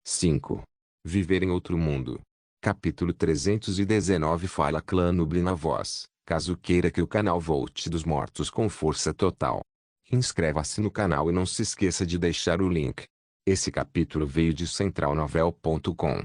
5. Viver em outro mundo. Capítulo 319. Fala Clã Nuble na voz, caso queira que o canal volte dos mortos com força total. Inscreva-se no canal e não se esqueça de deixar o link. Esse capítulo veio de centralnovel.com.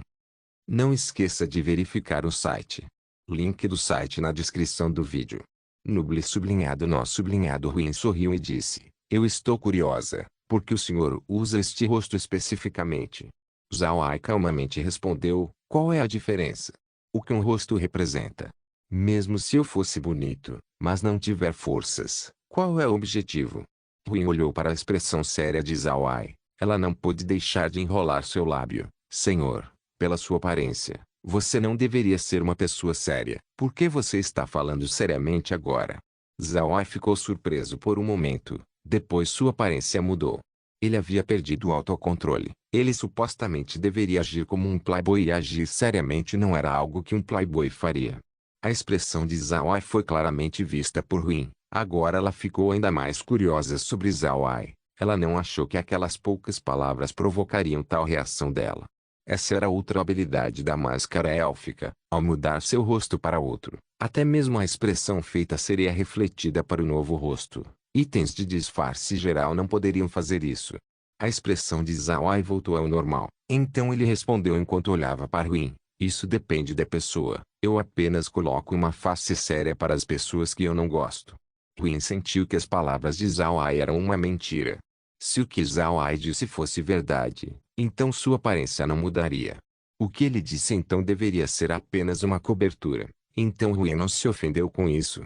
Não esqueça de verificar o site. Link do site na descrição do vídeo. Nuble sublinhado nó sublinhado Ruin sorriu e disse: Eu estou curiosa, porque o senhor usa este rosto especificamente. Zhao Ai calmamente respondeu: Qual é a diferença? O que um rosto representa? Mesmo se eu fosse bonito, mas não tiver forças, qual é o objetivo? Ruin olhou para a expressão séria de Zhao Ai. Ela não pôde deixar de enrolar seu lábio. Senhor, pela sua aparência, você não deveria ser uma pessoa séria. Por que você está falando seriamente agora? Zhao Ai ficou surpreso por um momento, depois sua aparência mudou. Ele havia perdido o autocontrole. Ele supostamente deveria agir como um playboy e agir seriamente não era algo que um playboy faria. A expressão de Zhao Ai foi claramente vista por Ruin. Agora ela ficou ainda mais curiosa sobre Zhao Ai. Ela não achou que aquelas poucas palavras provocariam tal reação dela. Essa era outra habilidade da máscara élfica. Ao mudar seu rosto para outro, até mesmo a expressão feita seria refletida para o novo rosto. Itens de disfarce geral não poderiam fazer isso. A expressão de Zhao Ai voltou ao normal. Então ele respondeu enquanto olhava para Ruin: Isso depende da pessoa. Eu apenas coloco uma face séria para as pessoas que eu não gosto. Ruin sentiu que as palavras de Zhao Ai eram uma mentira. Se o que Zhao Ai disse fosse verdade, então sua aparência não mudaria. O que ele disse então deveria ser apenas uma cobertura. Então Ruin não se ofendeu com isso.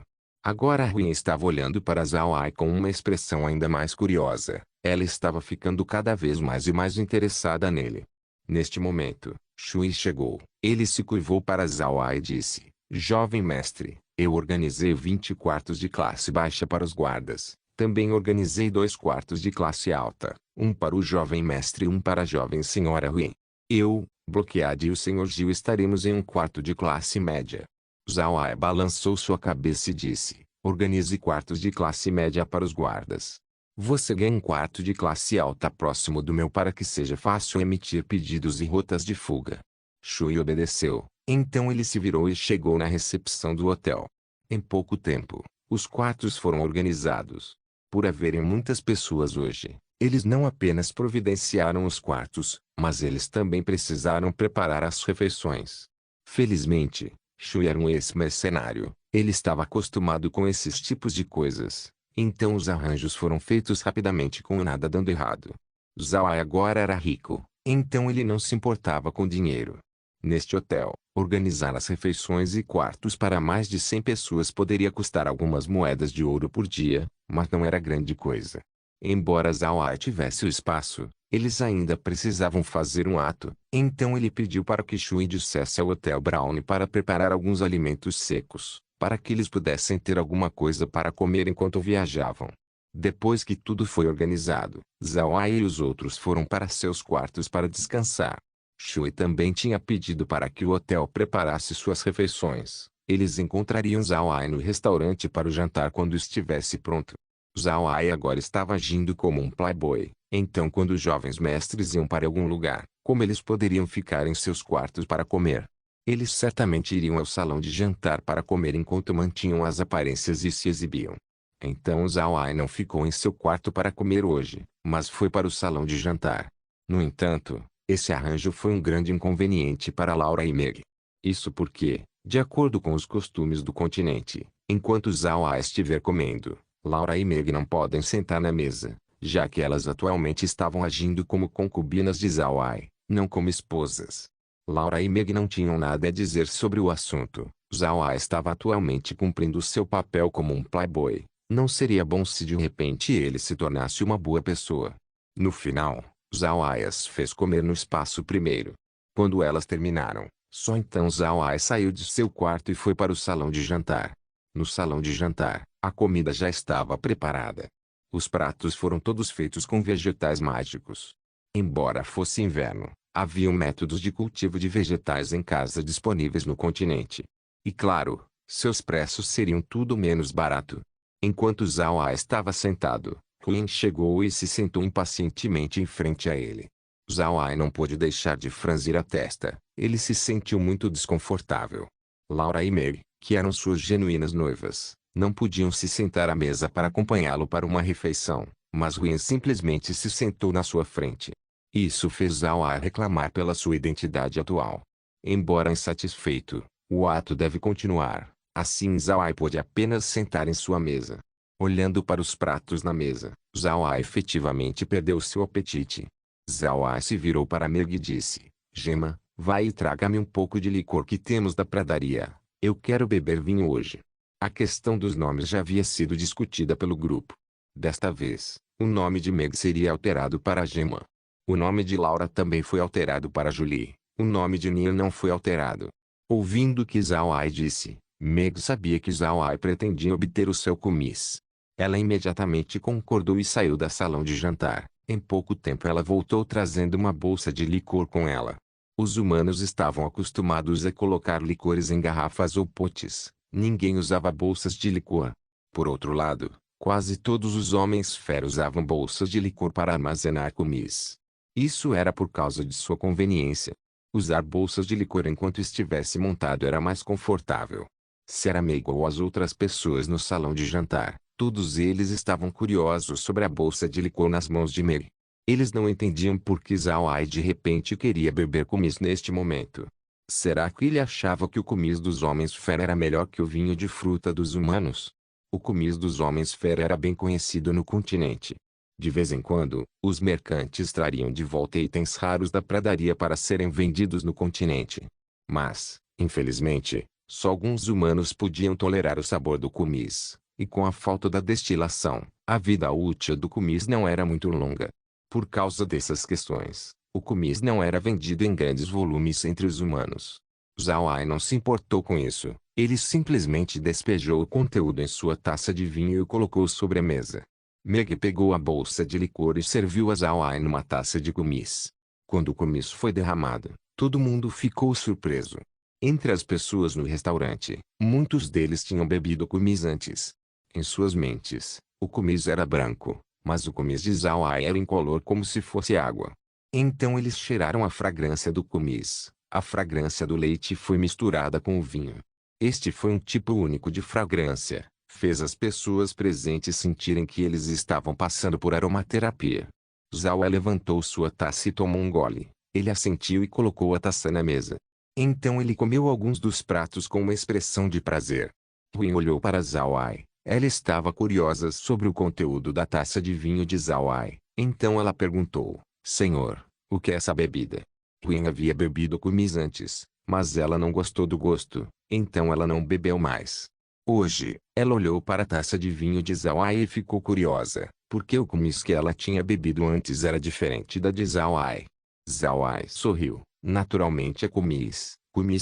Agora Ruin estava olhando para Zhao Ai com uma expressão ainda mais curiosa. Ela estava ficando cada vez mais e mais interessada nele. Neste momento, Shui chegou. Ele se curvou para Zhao Ai e disse: Jovem mestre, eu organizei 20 quartos de classe baixa para os guardas. Também organizei 2 quartos de classe alta, um para o jovem mestre e um para a jovem senhora Ruin. Eu, Bloqueado e o senhor Gil estaremos em um quarto de classe média. Zhao Ai balançou sua cabeça e disse: Organize quartos de classe média para os guardas. Você ganha um quarto de classe alta próximo do meu para que seja fácil emitir pedidos e rotas de fuga. Shui obedeceu. Então ele se virou e chegou na recepção do hotel. Em pouco tempo, os quartos foram organizados. Por haverem muitas pessoas hoje, eles não apenas providenciaram os quartos, mas eles também precisaram preparar as refeições. Felizmente, Shui era um ex-mercenário. Ele estava acostumado com esses tipos de coisas. Então os arranjos foram feitos rapidamente com nada dando errado. Zhao Ai agora era rico, então ele não se importava com dinheiro. Neste hotel, organizar as refeições e quartos para mais de 100 pessoas poderia custar algumas moedas de ouro por dia, mas não era grande coisa. Embora Zhao Ai tivesse o espaço, eles ainda precisavam fazer um ato. Então ele pediu para que Shui dissesse ao Hotel Brown para preparar alguns alimentos secos, para que eles pudessem ter alguma coisa para comer enquanto viajavam. Depois que tudo foi organizado, Zhao Ai e os outros foram para seus quartos para descansar. Shui também tinha pedido para que o hotel preparasse suas refeições. Eles encontrariam Zhao Ai no restaurante para o jantar quando estivesse pronto. Zhao Ai agora estava agindo como um playboy. Então quando os jovens mestres iam para algum lugar, como eles poderiam ficar em seus quartos para comer? Eles certamente iriam ao salão de jantar para comer enquanto mantinham as aparências e se exibiam. Então Zhao Ai não ficou em seu quarto para comer hoje, mas foi para o salão de jantar. No entanto, esse arranjo foi um grande inconveniente para Laura e Meg. Isso porque, de acordo com os costumes do continente, enquanto Zhao Ai estiver comendo, Laura e Meg não podem sentar na mesa, já que elas atualmente estavam agindo como concubinas de Zhao Ai, não como esposas. Laura e Meg não tinham nada a dizer sobre o assunto. Zhao Ai estava atualmente cumprindo seu papel como um playboy. Não seria bom se de repente ele se tornasse uma boa pessoa. No final, Zhao Ai as fez comer no espaço primeiro. Quando elas terminaram, só então Zhao Ai saiu de seu quarto e foi para o salão de jantar. No salão de jantar, a comida já estava preparada. Os pratos foram todos feitos com vegetais mágicos. Embora fosse inverno, haviam métodos de cultivo de vegetais em casa disponíveis no continente. E claro, seus preços seriam tudo menos barato. Enquanto Zhao Ai estava sentado, Ruin chegou e se sentou impacientemente em frente a ele. Zhao Ai não pôde deixar de franzir a testa. Ele se sentiu muito desconfortável. Laura e Meg, que eram suas genuínas noivas, não podiam se sentar à mesa para acompanhá-lo para uma refeição, mas Huyen simplesmente se sentou na sua frente. Isso fez Zhao Ai reclamar pela sua identidade atual. Embora insatisfeito, o ato deve continuar. Assim Zhao Ai pôde apenas sentar em sua mesa. Olhando para os pratos na mesa, Zhao Ai efetivamente perdeu seu apetite. Zhao Ai se virou para Meg e disse: Gema, vai e traga-me um pouco de licor que temos da pradaria. Eu quero beber vinho hoje. A questão dos nomes já havia sido discutida pelo grupo. Desta vez, o nome de Meg seria alterado para Gema. O nome de Laura também foi alterado para Julie. O nome de Nia não foi alterado. Ouvindo o que Zhao Ai disse, Meg sabia que Zhao Ai pretendia obter o seu kumis. Ela imediatamente concordou e saiu da salão de jantar. Em pouco tempo ela voltou trazendo uma bolsa de licor com ela. Os humanos estavam acostumados a colocar licores em garrafas ou potes. Ninguém usava bolsas de licor. Por outro lado, quase todos os homens fera usavam bolsas de licor para armazenar kumis. Isso era por causa de sua conveniência. Usar bolsas de licor enquanto estivesse montado era mais confortável. Se era Meg ou as outras pessoas no salão de jantar, todos eles estavam curiosos sobre a bolsa de licor nas mãos de Meg. Eles não entendiam por que Zhao Ai de repente queria beber kumis neste momento. Será que ele achava que o kumis dos homens fera era melhor que o vinho de fruta dos humanos? O kumis dos homens fera era bem conhecido no continente. De vez em quando, os mercantes trariam de volta itens raros da pradaria para serem vendidos no continente. Mas, infelizmente, só alguns humanos podiam tolerar o sabor do kumis, e com a falta da destilação, a vida útil do kumis não era muito longa. Por causa dessas questões, o kumis não era vendido em grandes volumes entre os humanos. Zhao Ai não se importou com isso. Ele simplesmente despejou o conteúdo em sua taça de vinho e o colocou sobre a mesa. Meg pegou a bolsa de licor e serviu a Zhao Ai numa taça de kumis. Quando o kumis foi derramado, todo mundo ficou surpreso. Entre as pessoas no restaurante, muitos deles tinham bebido kumis antes. Em suas mentes, o kumis era branco, mas o kumis de Zhao Ai era incolor como se fosse água. Então eles cheiraram a fragrância do kumis. A fragrância do leite foi misturada com o vinho. Este foi um tipo único de fragrância. Fez as pessoas presentes sentirem que eles estavam passando por aromaterapia. Zhao Ai levantou sua taça e tomou um gole. Ele assentiu e colocou a taça na mesa. Então ele comeu alguns dos pratos com uma expressão de prazer. Huyen olhou para Zhao Ai. Ela estava curiosa sobre o conteúdo da taça de vinho de Zhao Ai. Então ela perguntou: Senhor, o que é essa bebida? Huyen havia bebido kumis antes, mas ela não gostou do gosto, então ela não bebeu mais. Hoje, ela olhou para a taça de vinho de Zhao Ai e ficou curiosa, porque o kumis que ela tinha bebido antes era diferente da de Zhao Ai. Zhao Ai sorriu. Naturalmente é kumis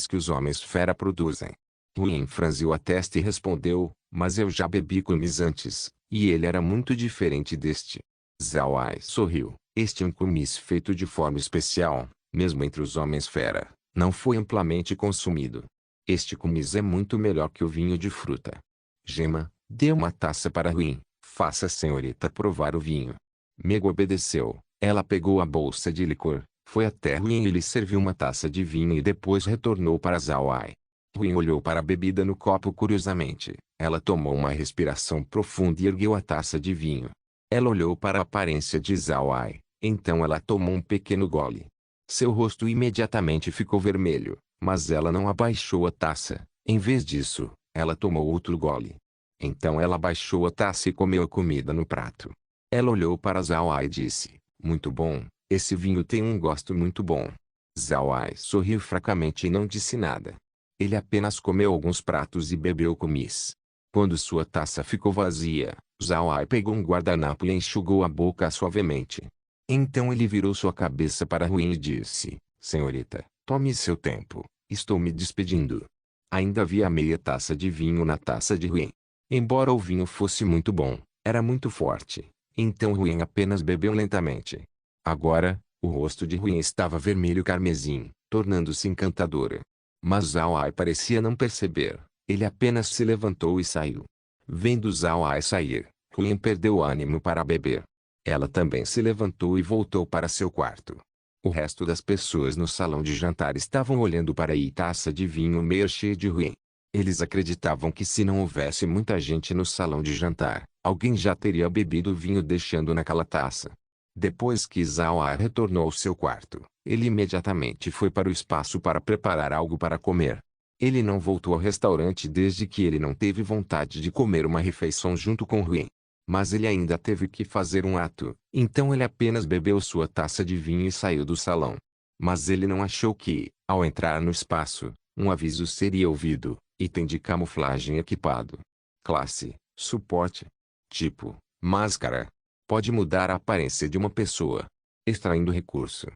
que os homens fera produzem. Huyen franziu a testa e respondeu: mas eu já bebi kumis antes, e ele era muito diferente deste. Zhao Ai sorriu. Este é um kumis feito de forma especial, mesmo entre os homens fera, não foi amplamente consumido. Este kumis é muito melhor que o vinho de fruta. Gema, dê uma taça para Huyen, faça a senhorita provar o vinho. Meg obedeceu. Ela pegou a bolsa de licor, foi até Huyen e lhe serviu uma taça de vinho e depois retornou para Zhao Ai. Huyen olhou para a bebida no copo curiosamente. Ela tomou uma respiração profunda e ergueu a taça de vinho. Ela olhou para a aparência de Zhao Ai, então ela tomou um pequeno gole. Seu rosto imediatamente ficou vermelho, mas ela não abaixou a taça. Em vez disso, ela tomou outro gole. Então ela abaixou a taça e comeu a comida no prato. Ela olhou para Zhao Ai e disse: muito bom, esse vinho tem um gosto muito bom. Zhao Ai sorriu fracamente e não disse nada. Ele apenas comeu alguns pratos e bebeu kumis. Quando sua taça ficou vazia, Zhao Ai pegou um guardanapo e enxugou a boca suavemente. Então ele virou sua cabeça para Huyen e disse: senhorita, tome seu tempo, estou me despedindo. Ainda havia meia taça de vinho na taça de Huyen. Embora o vinho fosse muito bom, era muito forte. Então Huyen apenas bebeu lentamente. Agora, o rosto de Huyen estava vermelho carmesim, tornando-se encantadora. Mas Zhao Ai parecia não perceber. Ele apenas se levantou e saiu. Vendo Zhao Ai sair, Huyen perdeu o ânimo para beber. Ela também se levantou e voltou para seu quarto. O resto das pessoas no salão de jantar estavam olhando para a taça de vinho meio cheia de ruim. Eles acreditavam que se não houvesse muita gente no salão de jantar, alguém já teria bebido o vinho deixando naquela taça. Depois que Zhao Ai retornou ao seu quarto, ele imediatamente foi para o espaço para preparar algo para comer. Ele não voltou ao restaurante desde que ele não teve vontade de comer uma refeição junto com Huyen. Mas ele ainda teve que fazer um ato, então ele apenas bebeu sua taça de vinho e saiu do salão. Mas ele não achou que, ao entrar no espaço, um aviso seria ouvido: item de camuflagem equipado. Classe: suporte. Tipo: máscara. Pode mudar a aparência de uma pessoa. Extraindo recurso.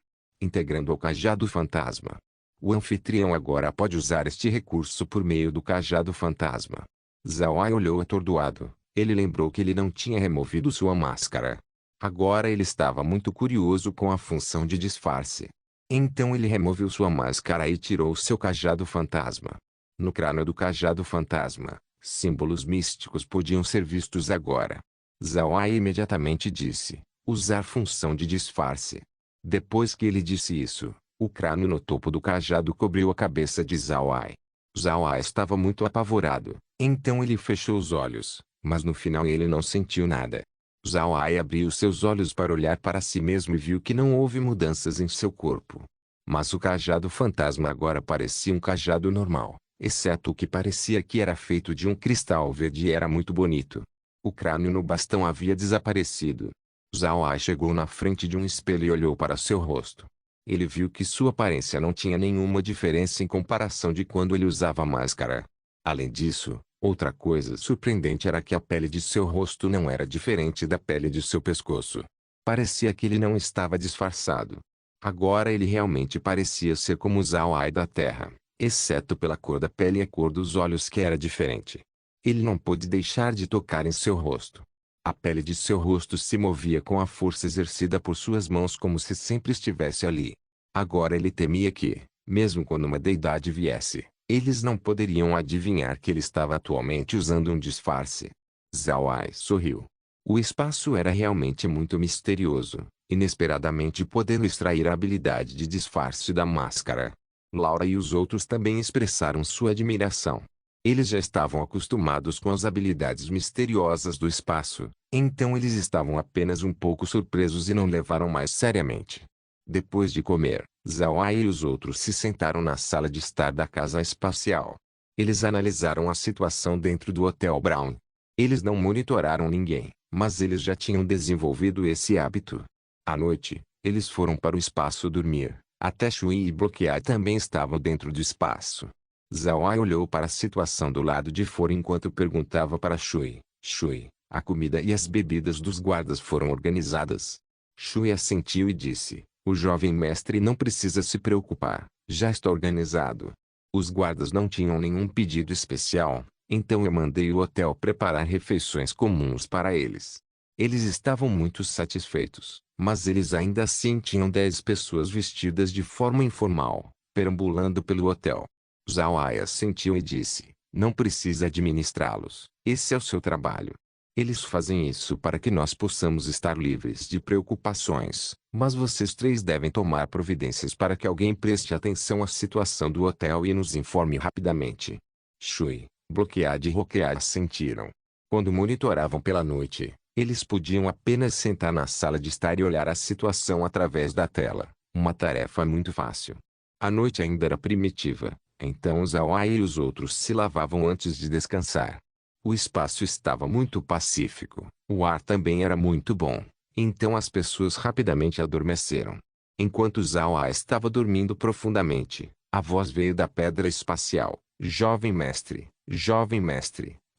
Integrando ao cajado fantasma. O anfitrião agora pode usar este recurso por meio do cajado fantasma. Zhao Ai olhou atordoado. Ele lembrou que ele não tinha removido sua máscara. Agora ele estava muito curioso com a função de disfarce. Então ele removeu sua máscara e tirou seu cajado fantasma. No crânio do cajado fantasma, símbolos místicos podiam ser vistos agora. Zhao Ai imediatamente disse: usar função de disfarce. Depois que ele disse isso, o crânio no topo do cajado cobriu a cabeça de Zhao Ai. Zhao Ai estava muito apavorado, então ele fechou os olhos, mas no final ele não sentiu nada. Zhao Ai abriu seus olhos para olhar para si mesmo e viu que não houve mudanças em seu corpo. Mas o cajado fantasma agora parecia um cajado normal, exceto o que parecia que era feito de um cristal verde e era muito bonito. O crânio no bastão havia desaparecido. Zhao Ai chegou na frente de um espelho e olhou para seu rosto. Ele viu que sua aparência não tinha nenhuma diferença em comparação de quando ele usava máscara. Além disso, outra coisa surpreendente era que a pele de seu rosto não era diferente da pele de seu pescoço. Parecia que ele não estava disfarçado. Agora ele realmente parecia ser como Zhao Ai da Terra, exceto pela cor da pele e a cor dos olhos que era diferente. Ele não pôde deixar de tocar em seu rosto. A pele de seu rosto se movia com a força exercida por suas mãos como se sempre estivesse ali. Agora ele temia que, mesmo quando uma deidade viesse, eles não poderiam adivinhar que ele estava atualmente usando um disfarce. Zhao Ai sorriu. O espaço era realmente muito misterioso, inesperadamente podendo extrair a habilidade de disfarce da máscara. Laura e os outros também expressaram sua admiração. Eles já estavam acostumados com as habilidades misteriosas do espaço, então eles estavam apenas um pouco surpresos e não levaram mais seriamente. Depois de comer, Zhao Ai e os outros se sentaram na sala de estar da casa espacial. Eles analisaram a situação dentro do Hotel Brown. Eles não monitoraram ninguém, mas eles já tinham desenvolvido esse hábito. À noite, eles foram para o espaço dormir. Até Shui e Bloquear também estavam dentro do espaço. Zhao Ai olhou para a situação do lado de fora enquanto perguntava para Shui: Shui, a comida e as bebidas dos guardas foram organizadas? Shui assentiu e disse: o jovem mestre não precisa se preocupar, já está organizado. Os guardas não tinham nenhum pedido especial, então eu mandei o hotel preparar refeições comuns para eles. Eles estavam muito satisfeitos, mas eles ainda assim tinham 10 pessoas vestidas de forma informal, perambulando pelo hotel. Zhao Ai assentiu e disse: não precisa administrá-los, esse é o seu trabalho. Eles fazem isso para que nós possamos estar livres de preocupações, mas vocês três devem tomar providências para que alguém preste atenção à situação do hotel e nos informe rapidamente. Shui, Bloquear e Roquear assentiram. Quando monitoravam pela noite, eles podiam apenas sentar na sala de estar e olhar a situação através da tela, uma tarefa muito fácil. A noite ainda era primitiva, então Zhao Ai e os outros se lavavam antes de descansar. O espaço estava muito pacífico, o ar também era muito bom, então as pessoas rapidamente adormeceram. Enquanto Zhao Ai estava dormindo profundamente, a voz veio da pedra espacial: jovem mestre,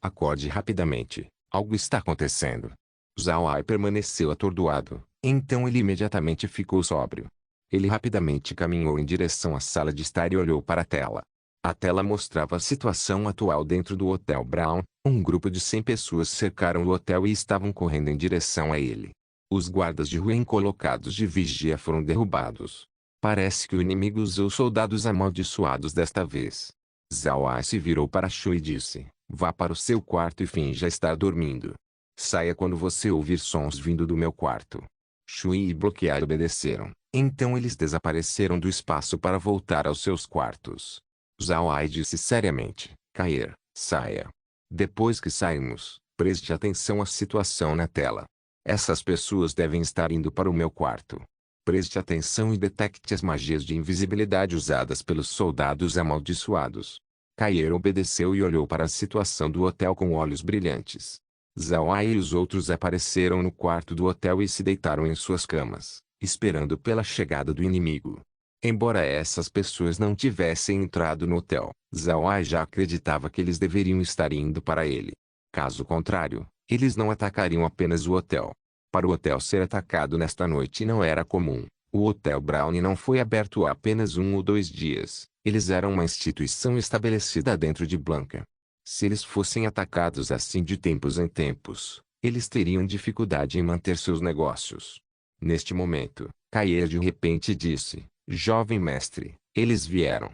acorde rapidamente, algo está acontecendo. Zhao Ai permaneceu atordoado, então ele imediatamente ficou sóbrio. Ele rapidamente caminhou em direção à sala de estar e olhou para a tela. A tela mostrava a situação atual dentro do Hotel Brown. Um grupo de 100 pessoas cercaram o hotel e estavam correndo em direção a ele. Os guardas de Huyen colocados de vigia foram derrubados. Parece que o inimigo usou soldados amaldiçoados desta vez. Zhao Ai se virou para Shu e disse: vá para o seu quarto e finja estar dormindo. Saia quando você ouvir sons vindo do meu quarto. Shui e Bloquear obedeceram. Então eles desapareceram do espaço para voltar aos seus quartos. Zhao Ai disse seriamente: Cair, saia. Depois que saímos, preste atenção à situação na tela. Essas pessoas devem estar indo para o meu quarto. Preste atenção e detecte as magias de invisibilidade usadas pelos soldados amaldiçoados. Cair obedeceu e olhou para a situação do hotel com olhos brilhantes. Zhao Ai e os outros apareceram no quarto do hotel e se deitaram em suas camas, esperando pela chegada do inimigo. Embora essas pessoas não tivessem entrado no hotel, Zhao Ai já acreditava que eles deveriam estar indo para ele. Caso contrário, eles não atacariam apenas o hotel. Para o hotel ser atacado nesta noite não era comum. O Hotel Brownie não foi aberto há apenas 1 ou 2 dias. Eles eram uma instituição estabelecida dentro de Blanca. Se eles fossem atacados assim de tempos em tempos, eles teriam dificuldade em manter seus negócios. Neste momento, Caia de repente disse: Jovem mestre, eles vieram.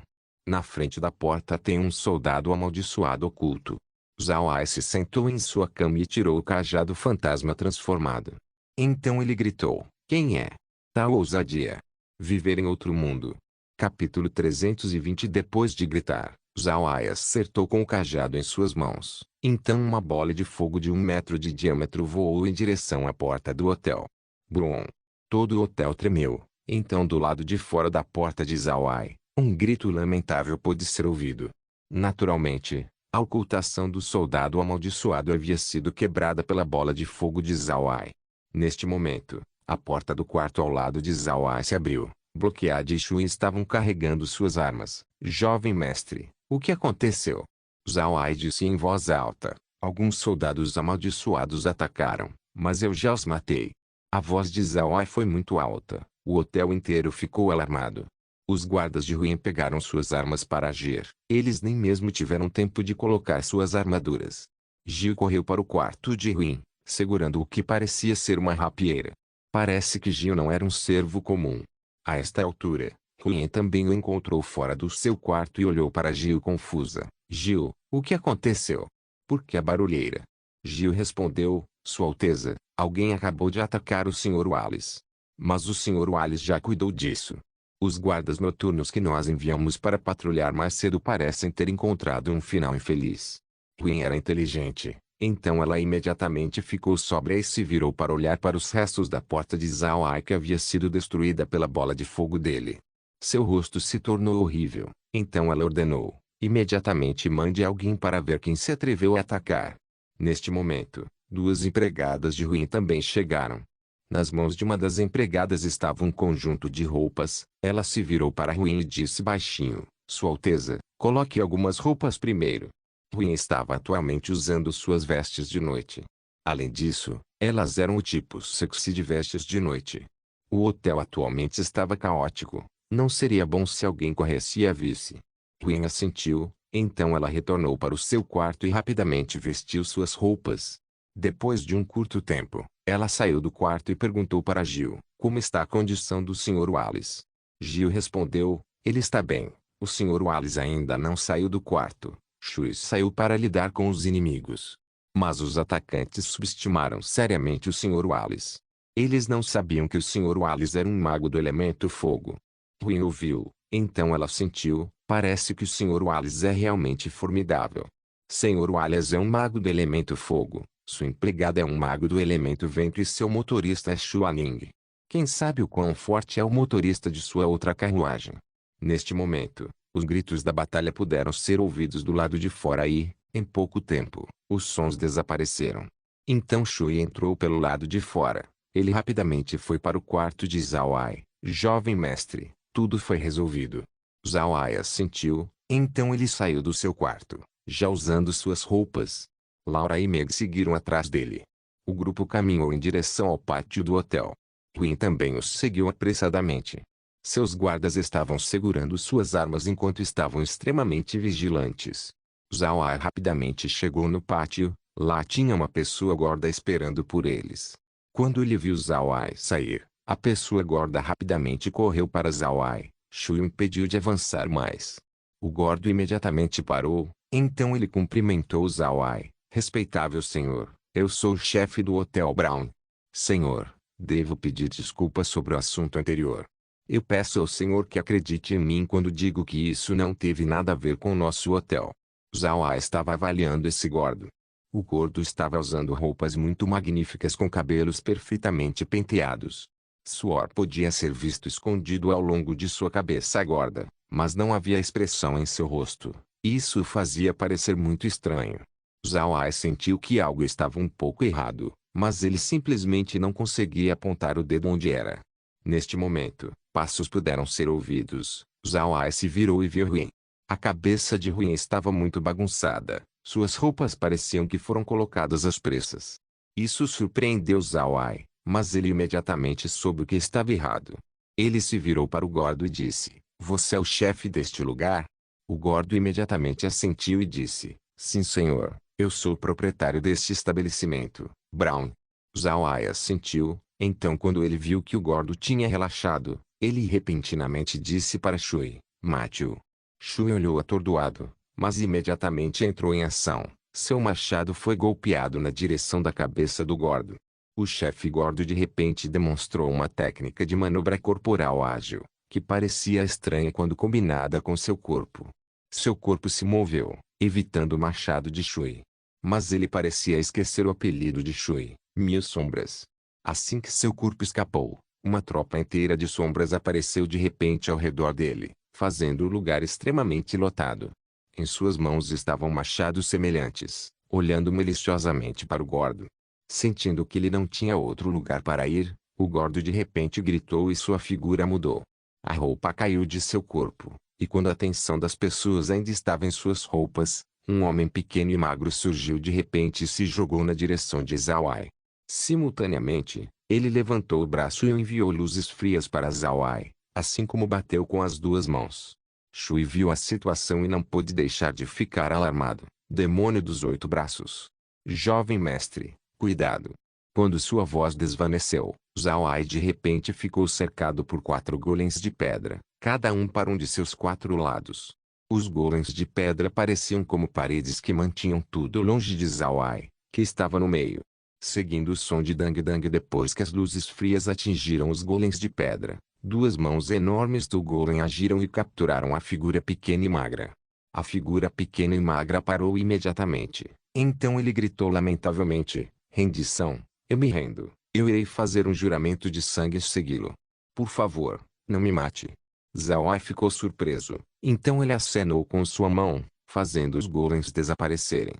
Na frente da porta tem um soldado amaldiçoado oculto. Zhao Ai se sentou em sua cama e tirou o cajado fantasma transformado. Então ele gritou: Quem é? Tal ousadia! Viver em outro mundo. Capítulo 320. Depois de gritar, Zhao Ai acertou com o cajado em suas mãos. Então uma bola de fogo de 1 metro de diâmetro voou em direção à porta do hotel. Brum! Todo o hotel tremeu. Então do lado de fora da porta de Zhao Ai, um grito lamentável pôde ser ouvido. Naturalmente, a ocultação do soldado amaldiçoado havia sido quebrada pela bola de fogo de Zhao Ai. Neste momento, a porta do quarto ao lado de Zhao Ai se abriu. Bloqueada e Shui estavam carregando suas armas. Jovem mestre, o que aconteceu? Zhao Ai disse em voz alta. Alguns soldados amaldiçoados atacaram, mas eu já os matei. A voz de Zhao Ai foi muito alta. O hotel inteiro ficou alarmado. Os guardas de Ruin pegaram suas armas para agir. Eles nem mesmo tiveram tempo de colocar suas armaduras. Gil correu para o quarto de Ruin, segurando o que parecia ser uma rapieira. Parece que Gil não era um servo comum. A esta altura, Ruin também o encontrou fora do seu quarto e olhou para Gil confusa. Gil, o que aconteceu? Por que a barulheira? Gil respondeu: Sua Alteza, alguém acabou de atacar o Sr. Wallace. Mas o Sr. Wallace já cuidou disso. Os guardas noturnos que nós enviamos para patrulhar mais cedo parecem ter encontrado um final infeliz. Ruin era inteligente, então ela imediatamente ficou sóbria e se virou para olhar para os restos da porta de Zhao Ai que havia sido destruída pela bola de fogo dele. Seu rosto se tornou horrível, então ela ordenou: imediatamente mande alguém para ver quem se atreveu a atacar. Neste momento, 2 empregadas de Ruin também chegaram. Nas mãos de uma das empregadas estava um conjunto de roupas. Ela se virou para Ruin e disse baixinho: Sua Alteza, coloque algumas roupas primeiro. Ruin estava atualmente usando suas vestes de noite. Além disso, elas eram o tipo sexy de vestes de noite. O hotel atualmente estava caótico. Não seria bom se alguém corresse e a visse. Ruin assentiu, então ela retornou para o seu quarto e rapidamente vestiu suas roupas. Depois de um curto tempo, ela saiu do quarto e perguntou para Gil: Como está a condição do Sr. Wallace? Gil respondeu: Ele está bem. O Sr. Wallace ainda não saiu do quarto. Shui saiu para lidar com os inimigos. Mas os atacantes subestimaram seriamente o Sr. Wallace. Eles não sabiam que o Sr. Wallace era um mago do elemento fogo. Ruin ouviu, então ela sentiu: Parece que o Sr. Wallace é realmente formidável. Sr. Wallace é um mago do elemento fogo. Sua empregada é um mago do elemento vento e seu motorista é Xuaning. Quem sabe o quão forte é o motorista de sua outra carruagem? Neste momento, os gritos da batalha puderam ser ouvidos do lado de fora e, em pouco tempo, os sons desapareceram. Então Shui entrou pelo lado de fora. Ele rapidamente foi para o quarto de Zhao Ai. Jovem mestre, tudo foi resolvido. Zhao Ai assentiu, então ele saiu do seu quarto, já usando suas roupas. Laura e Meg seguiram atrás dele. O grupo caminhou em direção ao pátio do hotel. Quinn também os seguiu apressadamente. Seus guardas estavam segurando suas armas enquanto estavam extremamente vigilantes. Zhao Ai rapidamente chegou no pátio. Lá tinha uma pessoa gorda esperando por eles. Quando ele viu Zhao Ai sair, a pessoa gorda rapidamente correu para Zhao Ai. Shui o impediu de avançar mais. O gordo imediatamente parou, então ele cumprimentou Zhao Ai. Respeitável senhor, eu sou o chefe do Hotel Brown. Senhor, devo pedir desculpas sobre o assunto anterior. Eu peço ao Senhor que acredite em mim quando digo que isso não teve nada a ver com o nosso hotel. Zhao Ai estava avaliando esse gordo. O gordo estava usando roupas muito magníficas com cabelos perfeitamente penteados. Suor podia ser visto escondido ao longo de sua cabeça gorda, mas não havia expressão em seu rosto. Isso o fazia parecer muito estranho. Zhao Ai sentiu que algo estava um pouco errado, mas ele simplesmente não conseguia apontar o dedo onde era. Neste momento, passos puderam ser ouvidos. Zhao Ai se virou e viu Huyen. A cabeça de Huyen estava muito bagunçada. Suas roupas pareciam que foram colocadas às pressas. Isso surpreendeu Zhao Ai, mas ele imediatamente soube o que estava errado. Ele se virou para o gordo e disse: "Você é o chefe deste lugar?" O gordo imediatamente assentiu e disse: "Sim, senhor, eu sou o proprietário deste estabelecimento, Brown." Zhao Ai assentiu. Então, quando ele viu que o gordo tinha relaxado, ele repentinamente disse para Shui: "Mate-o." Shui olhou atordoado, mas imediatamente entrou em ação. Seu machado foi golpeado na direção da cabeça do gordo. O chefe gordo de repente demonstrou uma técnica de manobra corporal ágil, que parecia estranha quando combinada com seu corpo. Seu corpo se moveu, evitando o machado de Shui. Mas ele parecia esquecer o apelido de Shui, Mil Sombras. Assim que seu corpo escapou, uma tropa inteira de sombras apareceu de repente ao redor dele, fazendo o lugar extremamente lotado. Em suas mãos estavam machados semelhantes, olhando maliciosamente para o gordo. Sentindo que ele não tinha outro lugar para ir, o gordo de repente gritou e sua figura mudou. A roupa caiu de seu corpo, e quando a atenção das pessoas ainda estava em suas roupas, um homem pequeno e magro surgiu de repente e se jogou na direção de Zhao Ai. Simultaneamente, ele levantou o braço e enviou luzes frias para Zhao Ai, assim como bateu com as duas mãos. Shui viu a situação e não pôde deixar de ficar alarmado. Demônio dos 8 braços. Jovem mestre, cuidado. Quando sua voz desvaneceu, Zhao Ai de repente ficou cercado por 4 golems de pedra, cada um para um de seus 4 lados. Os golems de pedra pareciam como paredes que mantinham tudo longe de Zhao Ai, que estava no meio. Seguindo o som de Dang Dang depois que as luzes frias atingiram os golems de pedra, 2 mãos enormes do golem agiram e capturaram a figura pequena e magra. A figura pequena e magra parou imediatamente. Então ele gritou lamentavelmente: "Rendição, eu me rendo. Eu irei fazer um juramento de sangue e segui-lo. Por favor, não me mate." Zhao Ai ficou surpreso. Então ele acenou com sua mão, fazendo os golems desaparecerem.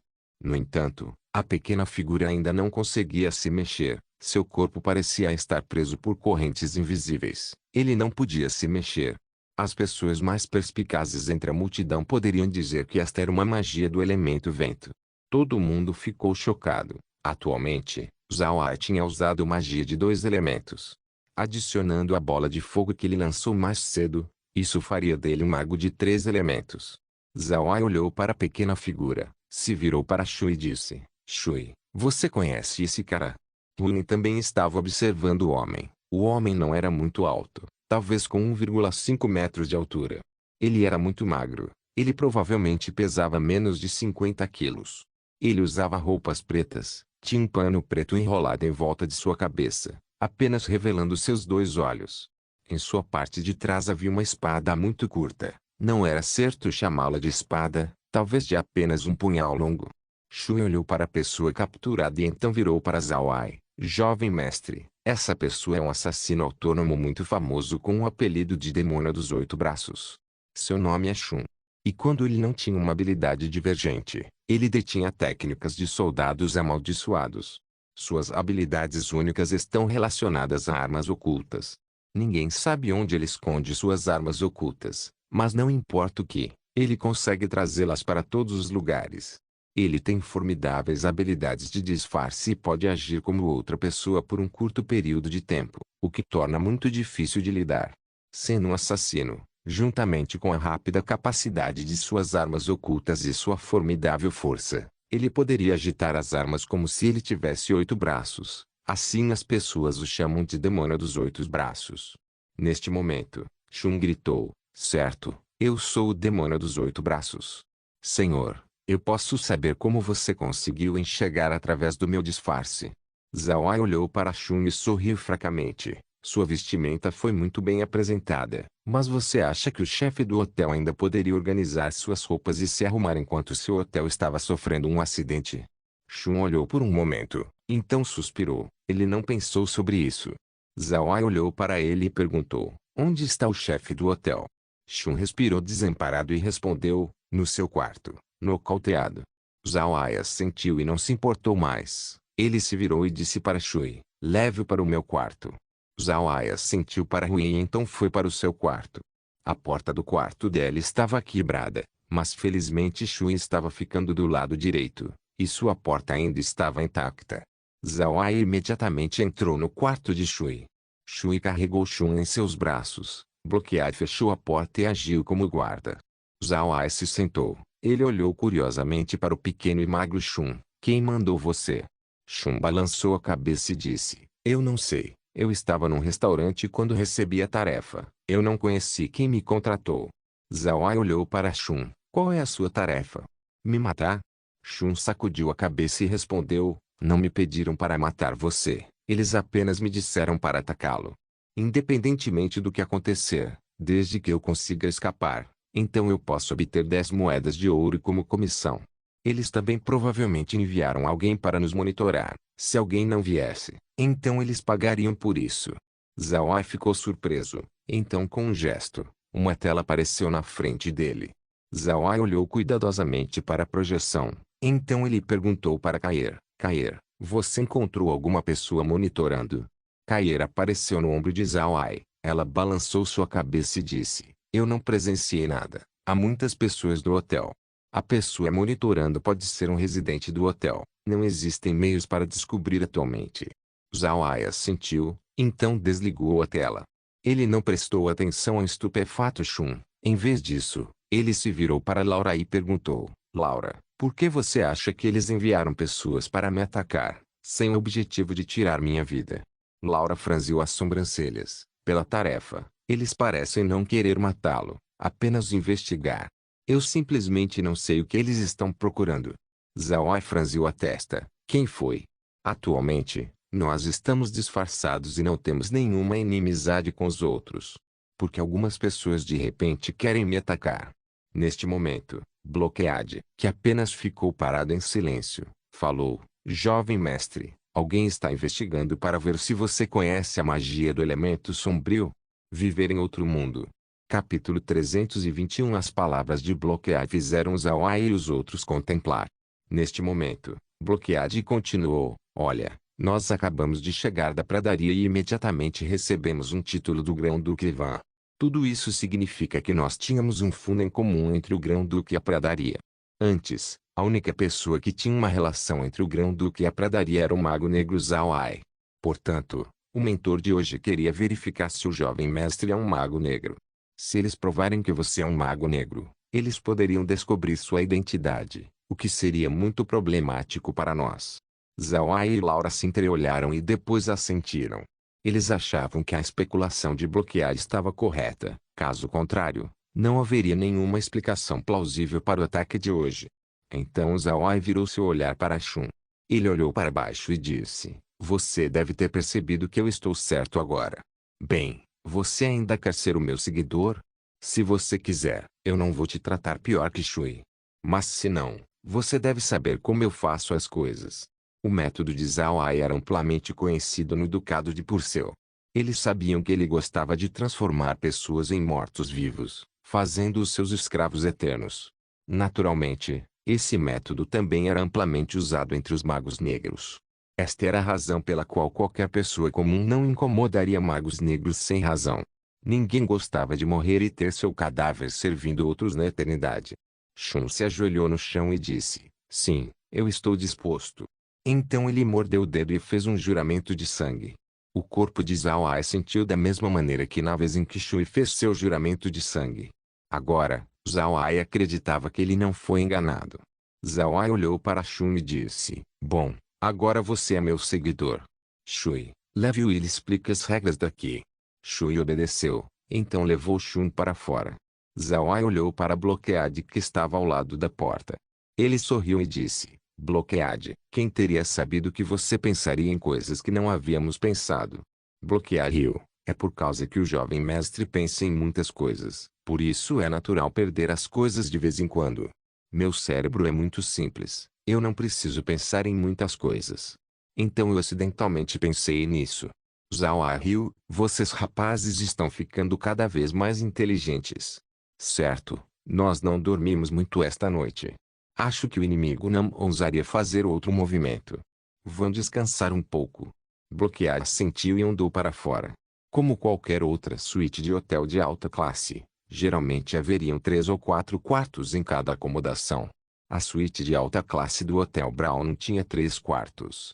No entanto, a pequena figura ainda não conseguia se mexer. Seu corpo parecia estar preso por correntes invisíveis. Ele não podia se mexer. As pessoas mais perspicazes entre a multidão poderiam dizer que esta era uma magia do elemento vento. Todo mundo ficou chocado. Atualmente, Zhao Ai tinha usado magia de 2 elementos. Adicionando a bola de fogo que ele lançou mais cedo, isso faria dele um mago de 3 elementos. Zhao Ai olhou para a pequena figura, se virou para Shui e disse: "Shui, você conhece esse cara?" Huyen também estava observando o homem. O homem não era muito alto, talvez com 1,5 metros de altura. Ele era muito magro. Ele provavelmente pesava menos de 50 quilos. Ele usava roupas pretas, tinha um pano preto enrolado em volta de sua cabeça, apenas revelando seus 2 olhos. Em sua parte de trás havia uma espada muito curta. Não era certo chamá-la de espada, talvez de apenas um punhal longo. Shui olhou para a pessoa capturada e então virou para Zhao Ai: "Jovem mestre, essa pessoa é um assassino autônomo muito famoso com o apelido de Demônio dos 8 braços. Seu nome é Shun. E quando ele não tinha uma habilidade divergente, ele detinha técnicas de soldados amaldiçoados. Suas habilidades únicas estão relacionadas a armas ocultas. Ninguém sabe onde ele esconde suas armas ocultas, mas não importa o que, ele consegue trazê-las para todos os lugares. Ele tem formidáveis habilidades de disfarce e pode agir como outra pessoa por um curto período de tempo, o que torna muito difícil de lidar. Sendo um assassino, juntamente com a rápida capacidade de suas armas ocultas e sua formidável força, ele poderia agitar as armas como se ele tivesse 8 braços. Assim as pessoas o chamam de Demônio dos 8 braços. Neste momento, Shun gritou: "Certo, eu sou o Demônio dos 8 braços. Senhor, eu posso saber como você conseguiu enxergar através do meu disfarce?" Zhao Ai olhou para Shun e sorriu fracamente. Sua vestimenta foi muito bem apresentada, mas você acha que o chefe do hotel ainda poderia organizar suas roupas e se arrumar enquanto seu hotel estava sofrendo um acidente? Shun olhou por um momento, então suspirou. Ele não pensou sobre isso. Zhao Ai olhou para ele e perguntou, onde está o chefe do hotel? Shun respirou desamparado e respondeu, no seu quarto, nocauteado. Zhao Ai assentiu e não se importou mais. Ele se virou e disse para Shui, leve-o para o meu quarto. Zhao Ai assentiu para Hui e então foi para o seu quarto. A porta do quarto dela estava quebrada, mas felizmente Shui estava ficando do lado direito, e sua porta ainda estava intacta. Zhao Ai imediatamente entrou no quarto de Shui. Shui carregou Shun em seus braços, bloqueou e fechou a porta e agiu como guarda. Zhao Ai se sentou. Ele olhou curiosamente para o pequeno e magro Shun. Quem mandou você? Shun balançou a cabeça e disse, eu não sei. Eu estava num restaurante quando recebi a tarefa. Eu não conheci quem me contratou. Zhao Ai olhou para Shun. Qual é a sua tarefa? Me matar? Shun sacudiu a cabeça e respondeu, não me pediram para matar você. Eles apenas me disseram para atacá-lo. Independentemente do que acontecer, desde que eu consiga escapar, então eu posso obter 10 moedas de ouro como comissão. Eles também provavelmente enviaram alguém para nos monitorar. Se alguém não viesse, então eles pagariam por isso. Zhao Ai ficou surpreso. Então com um gesto, uma tela apareceu na frente dele. Zhao Ai olhou cuidadosamente para a projeção. Então ele perguntou para Kair. Kair, você encontrou alguma pessoa monitorando? Kair apareceu no ombro de Zhao Ai. Ela balançou sua cabeça e disse, eu não presenciei nada. Há muitas pessoas no hotel. A pessoa monitorando pode ser um residente do hotel. Não existem meios para descobrir atualmente. Zhao Ai assentiu, então desligou a tela. Ele não prestou atenção ao estupefato Shun. Em vez disso, ele se virou para Laura e perguntou, Laura, por que você acha que eles enviaram pessoas para me atacar, sem o objetivo de tirar minha vida? Laura franziu as sobrancelhas. Pela tarefa, eles parecem não querer matá-lo, apenas investigar. Eu simplesmente não sei o que eles estão procurando. Zhao Ai franziu a testa. Quem foi? Atualmente, nós estamos disfarçados e não temos nenhuma inimizade com os outros. Porque algumas pessoas de repente querem me atacar. Neste momento, Bloqueade, que apenas ficou parado em silêncio, falou, jovem mestre, alguém está investigando para ver se você conhece a magia do elemento sombrio? Viver em outro mundo. Capítulo 321. As palavras de Bloqueade fizeram Zhao Ai e os outros contemplar. Neste momento, Bloqueade continuou, olha, nós acabamos de chegar da pradaria e imediatamente recebemos um título do Grão-Duque Ivan. Tudo isso significa que nós tínhamos um fundo em comum entre o Grão-Duque e a pradaria. Antes, a única pessoa que tinha uma relação entre o Grão-Duque e a pradaria era o Mago Negro Zhao Ai. Portanto, o mentor de hoje queria verificar se o jovem mestre é um Mago Negro. Se eles provarem que você é um Mago Negro, eles poderiam descobrir sua identidade, o que seria muito problemático para nós. Zhao Ai e Laura se entreolharam e depois assentiram. Eles achavam que a especulação de Bloquear estava correta, caso contrário, não haveria nenhuma explicação plausível para o ataque de hoje. Então Zhao Ai virou seu olhar para Shun. Ele olhou para baixo e disse, você deve ter percebido que eu estou certo agora. Bem, você ainda quer ser o meu seguidor? Se você quiser, eu não vou te tratar pior que Shui. Mas se não, você deve saber como eu faço as coisas. O método de Zhao Ai era amplamente conhecido no Ducado de Purcell. Eles sabiam que ele gostava de transformar pessoas em mortos-vivos, fazendo-os seus escravos eternos. Naturalmente, esse método também era amplamente usado entre os magos negros. Esta era a razão pela qual qualquer pessoa comum não incomodaria magos negros sem razão. Ninguém gostava de morrer e ter seu cadáver servindo outros na eternidade. Shun se ajoelhou no chão e disse, sim, eu estou disposto. Então ele mordeu o dedo e fez um juramento de sangue. O corpo de Zhao Ai sentiu da mesma maneira que na vez em que Shui fez seu juramento de sangue. Agora, Zhao Ai acreditava que ele não foi enganado. Zhao Ai olhou para Shun e disse, bom, agora você é meu seguidor. Shui, leve-o e lhe explique as regras daqui. Shui obedeceu, então levou Shun para fora. Zhao Ai olhou para Bloqueade que estava ao lado da porta. Ele sorriu e disse, Bloqueade, quem teria sabido que você pensaria em coisas que não havíamos pensado? Bloqueade riu. É por causa que o jovem mestre pensa em muitas coisas, por isso é natural perder as coisas de vez em quando. Meu cérebro é muito simples, eu não preciso pensar em muitas coisas. Então eu acidentalmente pensei nisso. Zhao Ai riu, vocês rapazes estão ficando cada vez mais inteligentes. Certo, nós não dormimos muito esta noite. Acho que o inimigo não ousaria fazer outro movimento. Vão descansar um pouco. Bloquear sentiu e andou para fora. Como qualquer outra suíte de hotel de alta classe, geralmente haveriam 3 ou 4 quartos em cada acomodação. A suíte de alta classe do Hotel Brown tinha 3 quartos.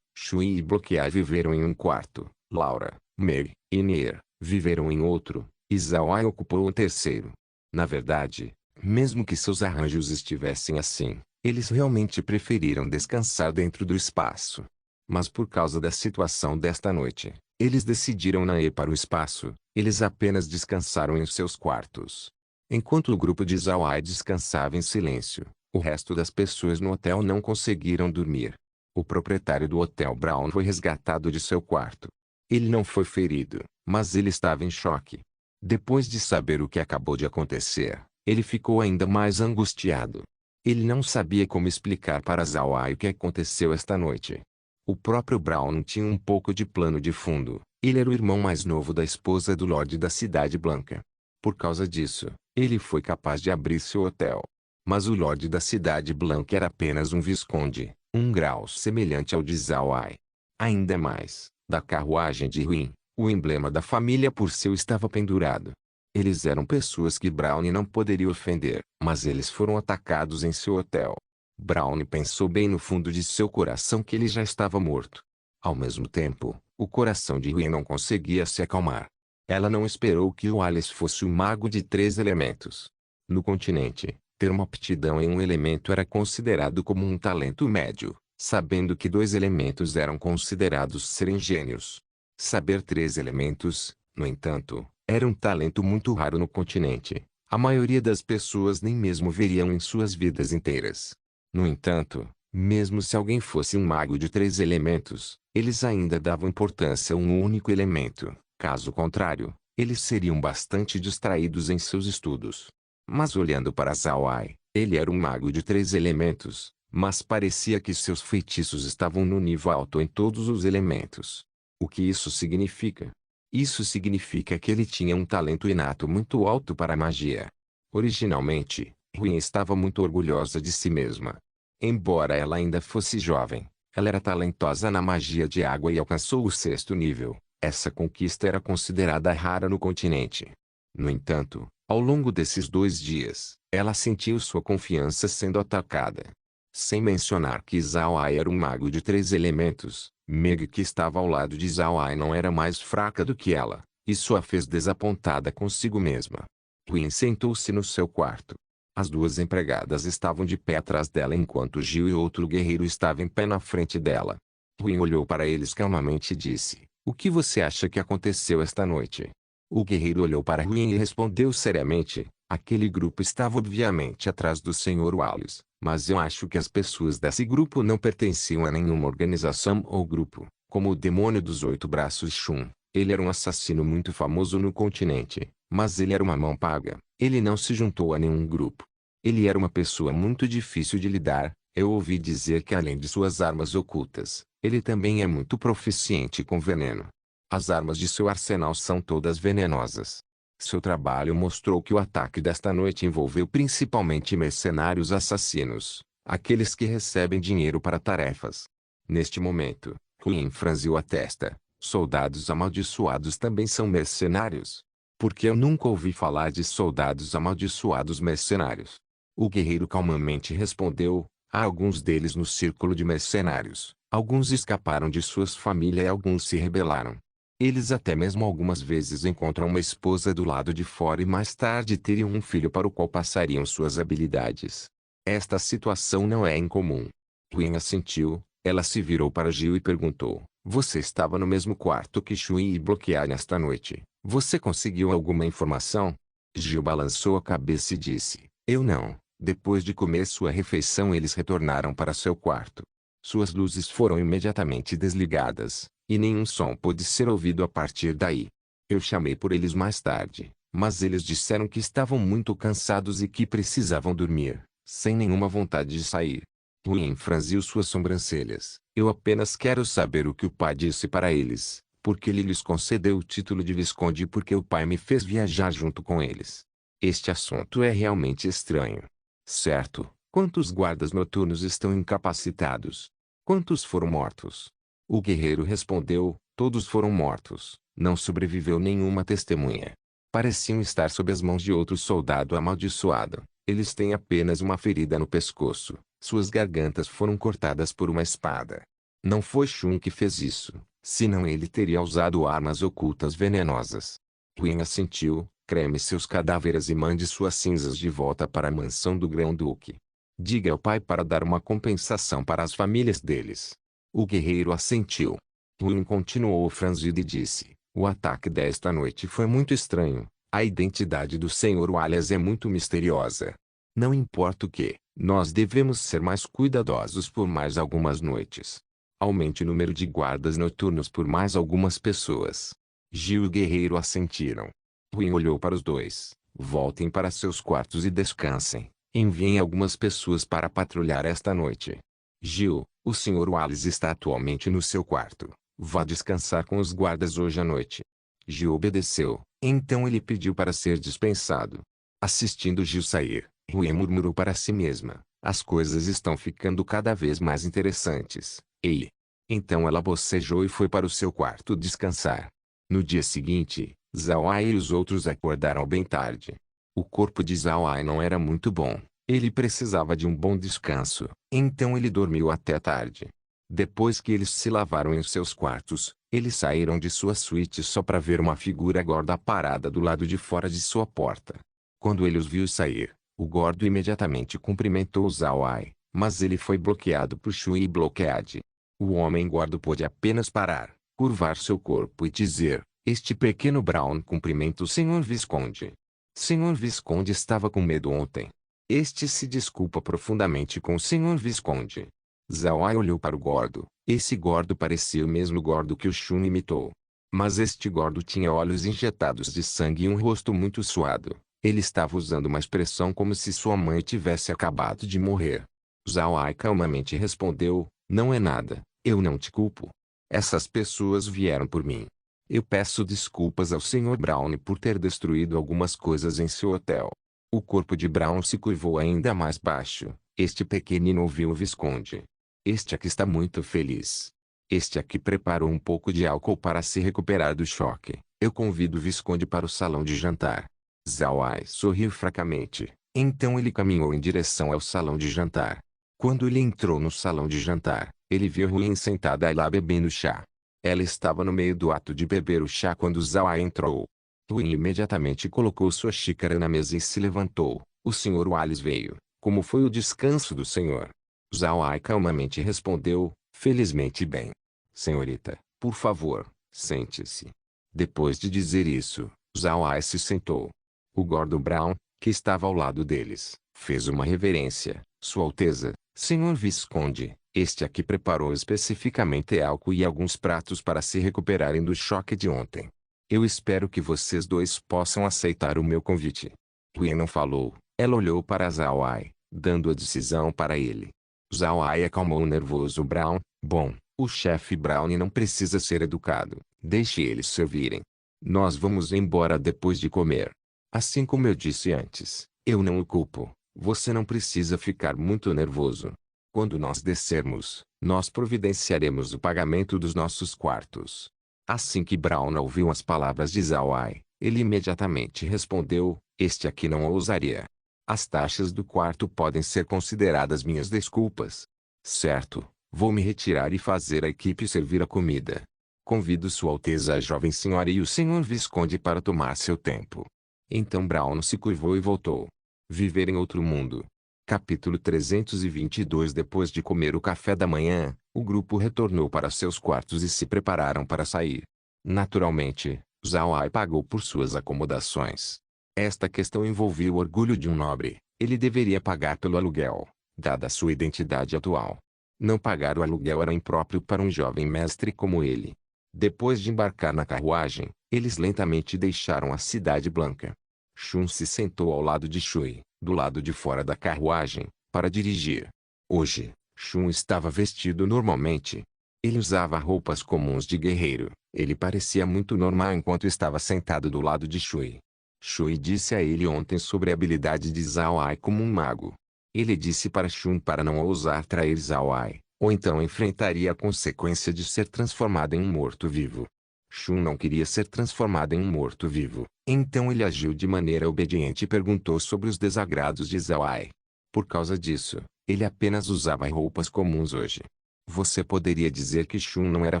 Shui e Bloquear viveram em um quarto. Laura, Meg e Nier viveram em outro, e Zhao Ai ocupou o terceiro. Na verdade, mesmo que seus arranjos estivessem assim, eles realmente preferiram descansar dentro do espaço. Mas por causa da situação desta noite, eles decidiram não ir para o espaço, eles apenas descansaram em seus quartos. Enquanto o grupo de Zhao Ai descansava em silêncio, o resto das pessoas no hotel não conseguiram dormir. O proprietário do Hotel Brown foi resgatado de seu quarto. Ele não foi ferido, mas ele estava em choque. Depois de saber o que acabou de acontecer, ele ficou ainda mais angustiado. Ele não sabia como explicar para Zhao Ai o que aconteceu esta noite. O próprio Brown tinha um pouco de plano de fundo. Ele era o irmão mais novo da esposa do Lorde da Cidade Blanca. Por causa disso, ele foi capaz de abrir seu hotel. Mas o Lorde da Cidade Blanca era apenas um visconde, um grau semelhante ao de Zhao Ai. Ainda mais, da carruagem de Huin, o emblema da família Purcell estava pendurado. Eles eram pessoas que Brown não poderia ofender, mas eles foram atacados em seu hotel. Brown pensou bem no fundo de seu coração que ele já estava morto. Ao mesmo tempo, o coração de Huin não conseguia se acalmar. Ela não esperou que o Alice fosse o mago de 3 elementos. No continente, ter uma aptidão em um elemento era considerado como um talento médio, sabendo que 2 elementos eram considerados serem gênios. Saber 3 elementos, no entanto, era um talento muito raro no continente. A maioria das pessoas nem mesmo veriam em suas vidas inteiras. No entanto, mesmo se alguém fosse um mago de 3 elementos, eles ainda davam importância a um único elemento. Caso contrário, eles seriam bastante distraídos em seus estudos. Mas olhando para Zhao Ai, ele era um mago de 3 elementos, mas parecia que seus feitiços estavam no nível alto em todos os elementos. O que isso significa? Isso significa que ele tinha um talento inato muito alto para a magia. Originalmente, Huin estava muito orgulhosa de si mesma. Embora ela ainda fosse jovem, ela era talentosa na magia de água e alcançou o 6º nível. Essa conquista era considerada rara no continente. No entanto, ao longo desses 2 dias, ela sentiu sua confiança sendo atacada. Sem mencionar que Zhao Ai era um mago de 3 elementos, Meg que estava ao lado de Zhao Ai não era mais fraca do que ela. Isso a fez desapontada consigo mesma. Huin sentou-se no seu quarto. As 2 empregadas estavam de pé atrás dela enquanto Gil e outro guerreiro estavam em pé na frente dela. Huin olhou para eles calmamente e disse: "O que você acha que aconteceu esta noite?" O guerreiro olhou para Huin e respondeu seriamente: "Aquele grupo estava obviamente atrás do Sr. Wallace, mas eu acho que as pessoas desse grupo não pertenciam a nenhuma organização ou grupo, como o Demônio dos 8 Braços Shun. Ele era um assassino muito famoso no continente, mas ele era uma mão paga. Ele não se juntou a nenhum grupo. Ele era uma pessoa muito difícil de lidar. Eu ouvi dizer que além de suas armas ocultas, ele também é muito proficiente com veneno. As armas de seu arsenal são todas venenosas. Seu trabalho mostrou que o ataque desta noite envolveu principalmente mercenários assassinos, aqueles que recebem dinheiro para tarefas." Neste momento, Huin franziu a testa. "Soldados amaldiçoados também são mercenários? Porque eu nunca ouvi falar de soldados amaldiçoados mercenários." O guerreiro calmamente respondeu: "Há alguns deles no círculo de mercenários. Alguns escaparam de suas famílias e alguns se rebelaram. Eles até mesmo algumas vezes encontram uma esposa do lado de fora e mais tarde teriam um filho para o qual passariam suas habilidades. Esta situação não é incomum." Huin assentiu. Ela se virou para Gil e perguntou: "Você estava no mesmo quarto que Shui e Bloquear nesta noite. Você conseguiu alguma informação?" Gil balançou a cabeça e disse: "Eu não." Depois de comer sua refeição eles retornaram para seu quarto. Suas luzes foram imediatamente desligadas, e nenhum som pôde ser ouvido a partir daí. Eu chamei por eles mais tarde, mas eles disseram que estavam muito cansados e que precisavam dormir, sem nenhuma vontade de sair. Ruim franziu suas sobrancelhas. Eu apenas quero saber o que o pai disse para eles, porque ele lhes concedeu o título de visconde e porque o pai me fez viajar junto com eles. Este assunto é realmente estranho. Certo, quantos guardas noturnos estão incapacitados? Quantos foram mortos? O guerreiro respondeu, todos foram mortos, não sobreviveu nenhuma testemunha. Pareciam estar sob as mãos de outro soldado amaldiçoado. Eles têm apenas uma ferida no pescoço, suas gargantas foram cortadas por uma espada. Não foi Shun que fez isso, senão ele teria usado armas ocultas venenosas. Ruin assentiu, creme seus cadáveres e mande suas cinzas de volta para a mansão do Grão-Duque. Diga ao pai para dar uma compensação para as famílias deles. O guerreiro assentiu. Ruin continuou franzido e disse, o ataque desta noite foi muito estranho. A identidade do Sr. Wallace é muito misteriosa. Não importa o que, nós devemos ser mais cuidadosos por mais algumas noites. Aumente o número de guardas noturnos por mais algumas pessoas. Gil e o guerreiro assentiram. Ruin olhou para os dois. Voltem para seus quartos e descansem. Enviem algumas pessoas para patrulhar esta noite. Gil, o Sr. Wallace está atualmente no seu quarto. Vá descansar com os guardas hoje à noite. Gil obedeceu. Então ele pediu para ser dispensado. Assistindo Gil sair, Ruin murmurou para si mesma. As coisas estão ficando cada vez mais interessantes. Ei! Então ela bocejou e foi para o seu quarto descansar. No dia seguinte, Zhao Ai e os outros acordaram bem tarde. O corpo de Zhao Ai não era muito bom. Ele precisava de um bom descanso, então ele dormiu até tarde. Depois que eles se lavaram em seus quartos, eles saíram de sua suíte só para ver uma figura gorda parada do lado de fora de sua porta. Quando ele os viu sair, o gordo imediatamente cumprimentou Zhao Ai, mas ele foi bloqueado por Shui e Bloqueade. O homem gordo pôde apenas parar, curvar seu corpo e dizer, este pequeno Brown cumprimenta o Sr. Visconde. Sr. Visconde estava com medo ontem. Este se desculpa profundamente com o Sr. Visconde. Zhao Ai olhou para o gordo. Esse gordo parecia o mesmo gordo que o Shun imitou. Mas este gordo tinha olhos injetados de sangue e um rosto muito suado. Ele estava usando uma expressão como se sua mãe tivesse acabado de morrer. Zhao Ai calmamente respondeu, não é nada, eu não te culpo. Essas pessoas vieram por mim. Eu peço desculpas ao Sr. Brown por ter destruído algumas coisas em seu hotel. O corpo de Brown se curvou ainda mais baixo. Este pequenino ouviu o Visconde. Este aqui está muito feliz. Este aqui preparou um pouco de álcool para se recuperar do choque. Eu convido o Visconde para o salão de jantar. Zhao Ai sorriu fracamente. Então ele caminhou em direção ao salão de jantar. Quando ele entrou no salão de jantar, ele viu Ruin sentada lá bebendo chá. Ela estava no meio do ato de beber o chá quando Zhao Ai entrou. Ruin imediatamente colocou sua xícara na mesa e se levantou. O Sr. Wallace veio. Como foi o descanso do senhor? Zhao Ai calmamente respondeu, felizmente bem. Senhorita, por favor, sente-se. Depois de dizer isso, Zhao Ai se sentou. O gordo Brown, que estava ao lado deles, fez uma reverência. Sua Alteza, Senhor Visconde, este aqui preparou especificamente álcool e alguns pratos para se recuperarem do choque de ontem. Eu espero que vocês dois possam aceitar o meu convite. Ruin não falou. Ela olhou para Zhao Ai, dando a decisão para ele. Zhao Ai acalmou o nervoso Brown. Bom, o chefe Brown não precisa ser educado. Deixe eles servirem. Nós vamos embora depois de comer. Assim como eu disse antes, eu não o culpo. Você não precisa ficar muito nervoso. Quando nós descermos, nós providenciaremos o pagamento dos nossos quartos. Assim que Brown ouviu as palavras de Zhao Ai, ele imediatamente respondeu, este aqui não ousaria. As taxas do quarto podem ser consideradas minhas desculpas. Certo, vou me retirar e fazer a equipe servir a comida. Convido Sua Alteza a jovem senhora e o Sr. Visconde para tomar seu tempo. Então Brown se curvou e voltou. Viver em outro mundo. Capítulo 322. Depois de comer o café da manhã, o grupo retornou para seus quartos e se prepararam para sair. Naturalmente, Zhao Ai pagou por suas acomodações. Esta questão envolvia o orgulho de um nobre. Ele deveria pagar pelo aluguel, dada sua identidade atual. Não pagar o aluguel era impróprio para um jovem mestre como ele. Depois de embarcar na carruagem, eles lentamente deixaram a Cidade Blanca. Shun se sentou ao lado de Shui, do lado de fora da carruagem, para dirigir. Hoje, Shun estava vestido normalmente. Ele usava roupas comuns de guerreiro. Ele parecia muito normal enquanto estava sentado do lado de Shui. Shui disse a ele ontem sobre a habilidade de Zhao Ai como um mago. Ele disse para Shun para não ousar trair Zhao Ai, ou então enfrentaria a consequência de ser transformado em um morto-vivo. Shun não queria ser transformado em um morto-vivo, então ele agiu de maneira obediente e perguntou sobre os desagrados de Zhao Ai. Por causa disso, ele apenas usava roupas comuns hoje. Você poderia dizer que Shun não era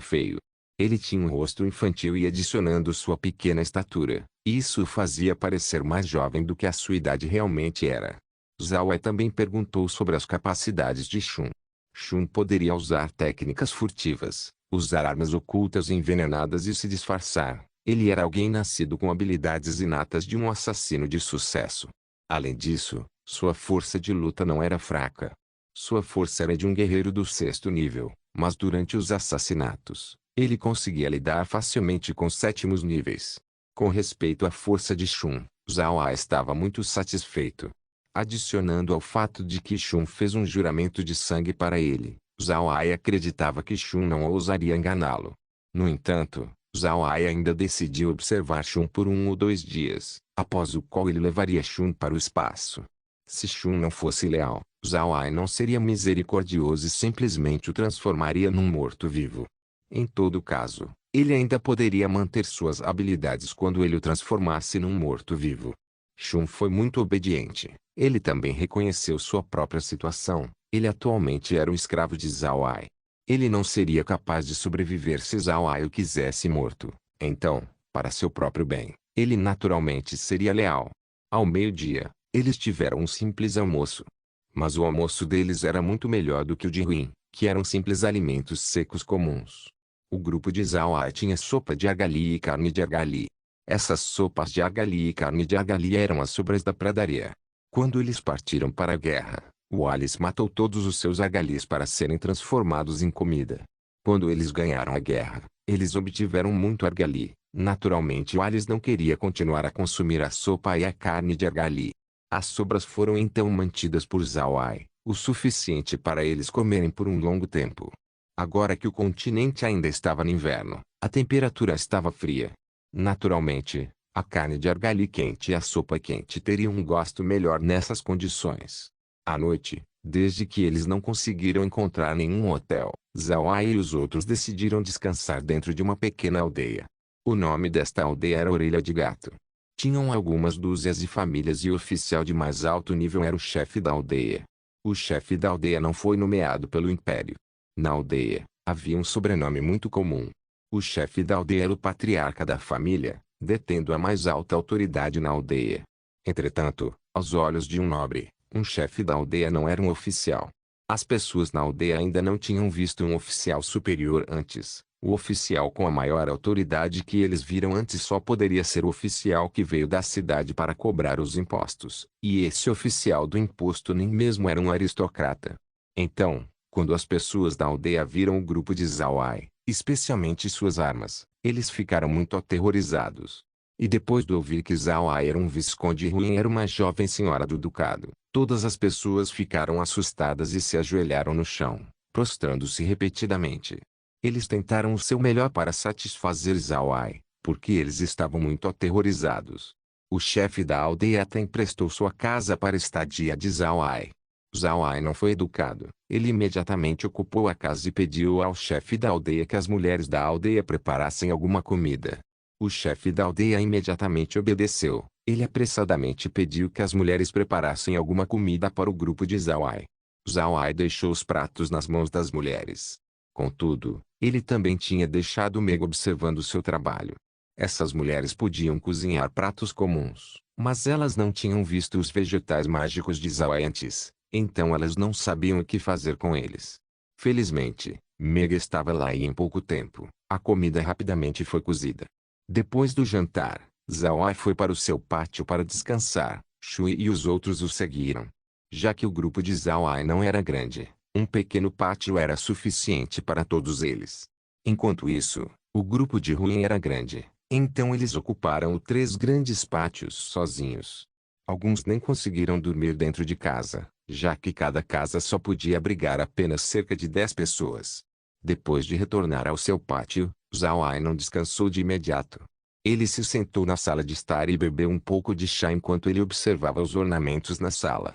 feio. Ele tinha um rosto infantil e adicionando sua pequena estatura, isso o fazia parecer mais jovem do que a sua idade realmente era. Zhao Ai também perguntou sobre as capacidades de Shun. Shun poderia usar técnicas furtivas, usar armas ocultas e envenenadas e se disfarçar. Ele era alguém nascido com habilidades inatas de um assassino de sucesso. Além disso, sua força de luta não era fraca. Sua força era de um guerreiro do 6º nível, mas durante os assassinatos, ele conseguia lidar facilmente com 7º níveis. Com respeito à força de Shun, Zhao Ai estava muito satisfeito. Adicionando ao fato de que Shun fez um juramento de sangue para ele, Zhao Ai acreditava que Shun não ousaria enganá-lo. No entanto, Zhao Ai ainda decidiu observar Shun por 1 ou 2 dias, após o qual ele levaria Shun para o espaço. Se Shun não fosse leal, Zhao Ai não seria misericordioso e simplesmente o transformaria num morto-vivo. Em todo caso, ele ainda poderia manter suas habilidades quando ele o transformasse num morto-vivo. Shun foi muito obediente. Ele também reconheceu sua própria situação. Ele atualmente era o escravo de Zhao Ai. Ele não seria capaz de sobreviver se Zhao Ai o quisesse morto. Então, para seu próprio bem, ele naturalmente seria leal. Ao meio-dia, eles tiveram um simples almoço. Mas o almoço deles era muito melhor do que o de Huin, que eram simples alimentos secos comuns. O grupo de Zhao Ai tinha sopa de argali e carne de argali. Essas sopas de argali e carne de argali eram as sobras da pradaria. Quando eles partiram para a guerra, Wallace matou todos os seus argalis para serem transformados em comida. Quando eles ganharam a guerra, eles obtiveram muito argali. Naturalmente Wallace não queria continuar a consumir a sopa e a carne de argali. As sobras foram então mantidas por Zhao Ai, o suficiente para eles comerem por um longo tempo. Agora que o continente ainda estava no inverno, a temperatura estava fria. Naturalmente, a carne de argali quente e a sopa quente teriam um gosto melhor nessas condições. À noite, desde que eles não conseguiram encontrar nenhum hotel, Zhao Ai e os outros decidiram descansar dentro de uma pequena aldeia. O nome desta aldeia era Orelha de Gato. Tinham algumas dúzias de famílias e o oficial de mais alto nível era o chefe da aldeia. O chefe da aldeia não foi nomeado pelo Império. Na aldeia, havia um sobrenome muito comum. O chefe da aldeia era o patriarca da família, detendo a mais alta autoridade na aldeia. Entretanto, aos olhos de um nobre, um chefe da aldeia não era um oficial. As pessoas na aldeia ainda não tinham visto um oficial superior antes. O oficial com a maior autoridade que eles viram antes só poderia ser o oficial que veio da cidade para cobrar os impostos. E esse oficial do imposto nem mesmo era um aristocrata. Então, quando as pessoas da aldeia viram o grupo de Zhao Ai, especialmente suas armas, eles ficaram muito aterrorizados. E depois de ouvir que Zhao Ai era um visconde e Huin era uma jovem senhora do ducado, todas as pessoas ficaram assustadas e se ajoelharam no chão, prostrando-se repetidamente. Eles tentaram o seu melhor para satisfazer Zhao Ai, porque eles estavam muito aterrorizados. O chefe da aldeia até emprestou sua casa para a estadia de Zhao Ai. Zhao Ai não foi educado. Ele imediatamente ocupou a casa e pediu ao chefe da aldeia que as mulheres da aldeia preparassem alguma comida. O chefe da aldeia imediatamente obedeceu. Ele apressadamente pediu que as mulheres preparassem alguma comida para o grupo de Zhao Ai. Zhao Ai deixou os pratos nas mãos das mulheres. Contudo, ele também tinha deixado Meg observando seu trabalho. Essas mulheres podiam cozinhar pratos comuns, mas elas não tinham visto os vegetais mágicos de Zhao Ai antes, então elas não sabiam o que fazer com eles. Felizmente, Meg estava lá e em pouco tempo, a comida rapidamente foi cozida. Depois do jantar, Zhao Ai foi para o seu pátio para descansar. Shui e os outros o seguiram. Já que o grupo de Zhao Ai não era grande, um pequeno pátio era suficiente para todos eles. Enquanto isso, O grupo de Ruin era grande, então eles ocuparam os 3 grandes pátios sozinhos. Alguns nem conseguiram dormir dentro de casa, já que cada casa só podia abrigar apenas cerca de 10 pessoas. Depois de retornar ao seu pátio, Zhao Ai não descansou de imediato. Ele se sentou na sala de estar e bebeu um pouco de chá enquanto ele observava os ornamentos na sala.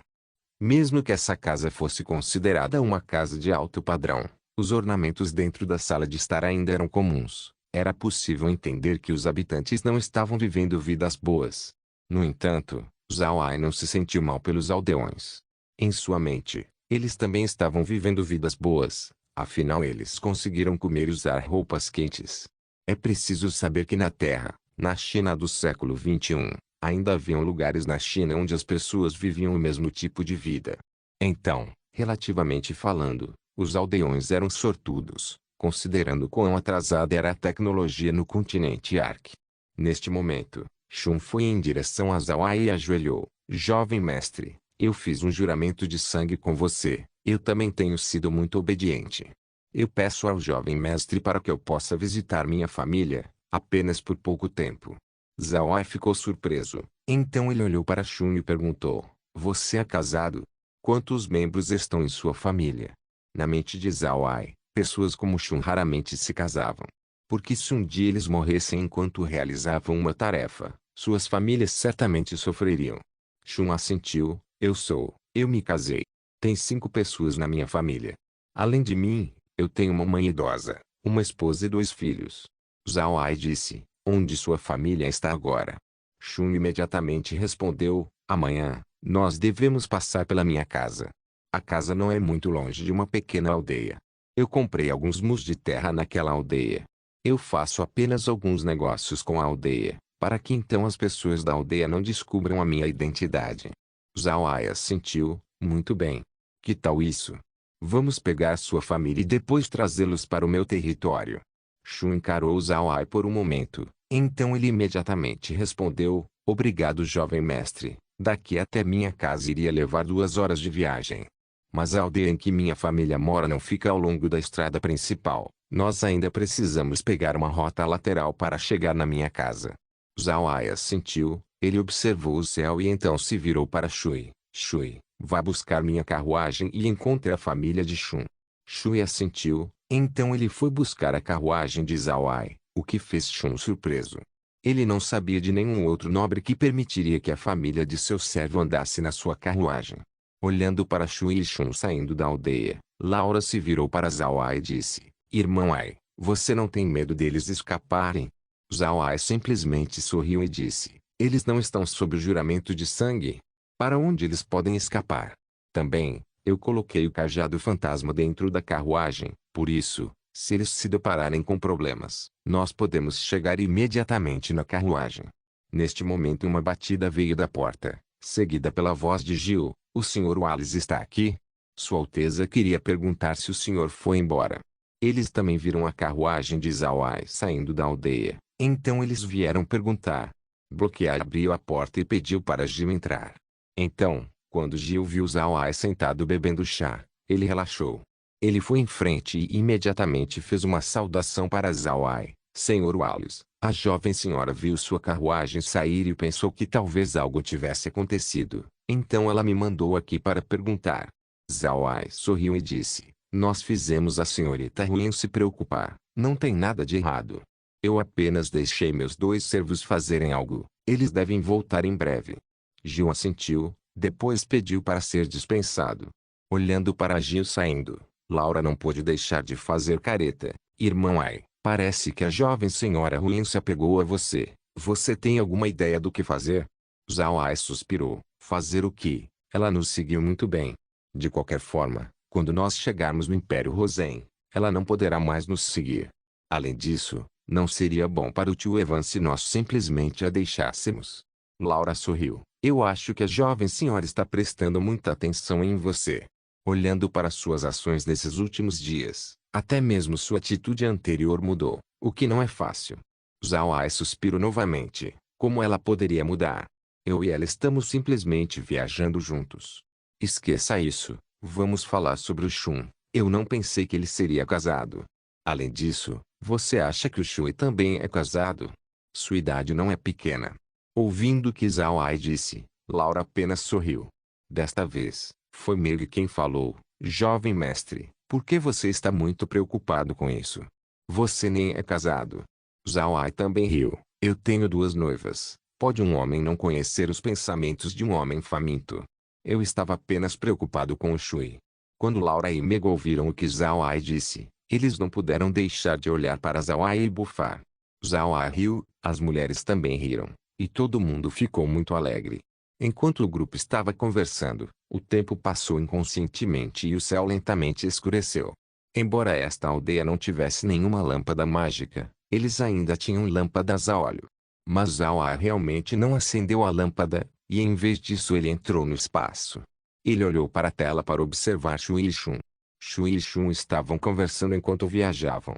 Mesmo que essa casa fosse considerada uma casa de alto padrão, os ornamentos dentro da sala de estar ainda eram comuns. Era possível entender que os habitantes não estavam vivendo vidas boas. No entanto, Zhao Ai não se sentiu mal pelos aldeões. Em sua mente, eles também estavam vivendo vidas boas, afinal eles conseguiram comer e usar roupas quentes. É preciso saber que na Terra, na China do século XXI, ainda haviam lugares na China onde as pessoas viviam o mesmo tipo de vida. Então, relativamente falando, os aldeões eram sortudos, considerando quão atrasada era a tecnologia no continente Ark. Neste momento, Shun foi em direção a Zhao Ai e ajoelhou. Jovem mestre, eu fiz um juramento de sangue com você, eu também tenho sido muito obediente. Eu peço ao jovem mestre para que eu possa visitar minha família, apenas por pouco tempo. Zhao Ai ficou surpreso. Então ele olhou para Shun e perguntou, você é casado? Quantos membros estão em sua família? Na mente de Zhao Ai, pessoas como Shun raramente se casavam. Porque se um dia eles morressem enquanto realizavam uma tarefa, suas famílias certamente sofreriam. Shun assentiu, eu me casei. Tem 5 pessoas na minha família. Além de mim, eu tenho uma mãe idosa, uma esposa e 2 filhos. Zhao Ai disse, onde sua família está agora? Shun imediatamente respondeu, amanhã, nós devemos passar pela minha casa. A casa não é muito longe de uma pequena aldeia. Eu comprei alguns mus de terra naquela aldeia. Eu faço apenas alguns negócios com a aldeia, para que então as pessoas da aldeia não descubram a minha identidade. Zhao Ai assentiu, muito bem. Que tal isso? Vamos pegar sua família e depois trazê-los para o meu território. Shun encarou Zhao Ai por um momento, então ele imediatamente respondeu, obrigado jovem mestre, daqui até minha casa iria levar 2 horas de viagem. Mas a aldeia em que minha família mora não fica ao longo da estrada principal, nós ainda precisamos pegar uma rota lateral para chegar na minha casa. Zhao Ai assentiu, ele observou o céu e então se virou para Shui. Shui, vá buscar minha carruagem e encontre a família de Shun. Shui assentiu, então ele foi buscar a carruagem de Zhao Ai, o que fez Shun surpreso. Ele não sabia de nenhum outro nobre que permitiria que a família de seu servo andasse na sua carruagem. Olhando para Shui e Shun saindo da aldeia, Laura se virou para Zhao Ai e disse, irmão Ai, você não tem medo deles escaparem? Zhao Ai simplesmente sorriu e disse, eles não estão sob o juramento de sangue. Para onde eles podem escapar? Também, eu coloquei o cajado fantasma dentro da carruagem, por isso, se eles se depararem com problemas, nós podemos chegar imediatamente na carruagem. Neste momento uma batida veio da porta, seguida pela voz de Gil, o Sr. Wallace está aqui? Sua Alteza queria perguntar se o senhor foi embora. Eles também viram a carruagem de Zhao Ai saindo da aldeia, então eles vieram perguntar. Bloquear abriu a porta e pediu para Gil entrar. Então, quando Gil viu Zhao Ai sentado bebendo chá, ele relaxou. Ele foi em frente e imediatamente fez uma saudação para Zhao Ai. Senhor Wallace, a jovem senhora viu sua carruagem sair e pensou que talvez algo tivesse acontecido, então ela me mandou aqui para perguntar. Zhao Ai sorriu e disse, nós fizemos a senhorita Ruin se preocupar, não tem nada de errado. Eu apenas deixei meus 2 servos fazerem algo, eles devem voltar em breve. Gil assentiu, depois pediu para ser dispensado. Olhando para Gil saindo, Laura não pôde deixar de fazer careta. Irmão Ai, parece que a jovem senhora Ruin se apegou a você. Você tem alguma ideia do que fazer? Zhao Ai suspirou. Fazer o quê? Ela nos seguiu muito bem. De qualquer forma, quando nós chegarmos no Império Rosen, ela não poderá mais nos seguir. Além disso, não seria bom para o tio Evan se nós simplesmente a deixássemos. Laura sorriu. Eu acho que a jovem senhora está prestando muita atenção em você. Olhando para suas ações nesses últimos dias, até mesmo sua atitude anterior mudou, o que não é fácil. Zhao Ai suspirou novamente. Como ela poderia mudar? Eu e ela estamos simplesmente viajando juntos. Esqueça isso. Vamos falar sobre o Shun. Eu não pensei que ele seria casado. Além disso, Você acha que o Shui também é casado? Sua idade não é pequena. Ouvindo o que Zhao Ai disse, Laura apenas sorriu. Desta vez, foi Meg quem falou: Jovem mestre, por que você está muito preocupado com isso? Você nem é casado. Zhao Ai também riu. Eu tenho duas noivas. Pode um homem não conhecer os pensamentos de um homem faminto? Eu estava apenas preocupado com o Shui. Quando Laura e Meg ouviram o que Zhao Ai disse, eles não puderam deixar de olhar para Zhao Ai e bufar. Zhao Ai riu, as mulheres também riram, e todo mundo ficou muito alegre. Enquanto o grupo estava conversando, o tempo passou inconscientemente e o céu lentamente escureceu. Embora esta aldeia não tivesse nenhuma lâmpada mágica, eles ainda tinham lâmpadas a óleo. Mas Zhao Ai realmente não acendeu a lâmpada, e em vez disso ele entrou no espaço. Ele olhou para a tela para observar Shui e Shun. Shui e Shun estavam conversando enquanto viajavam.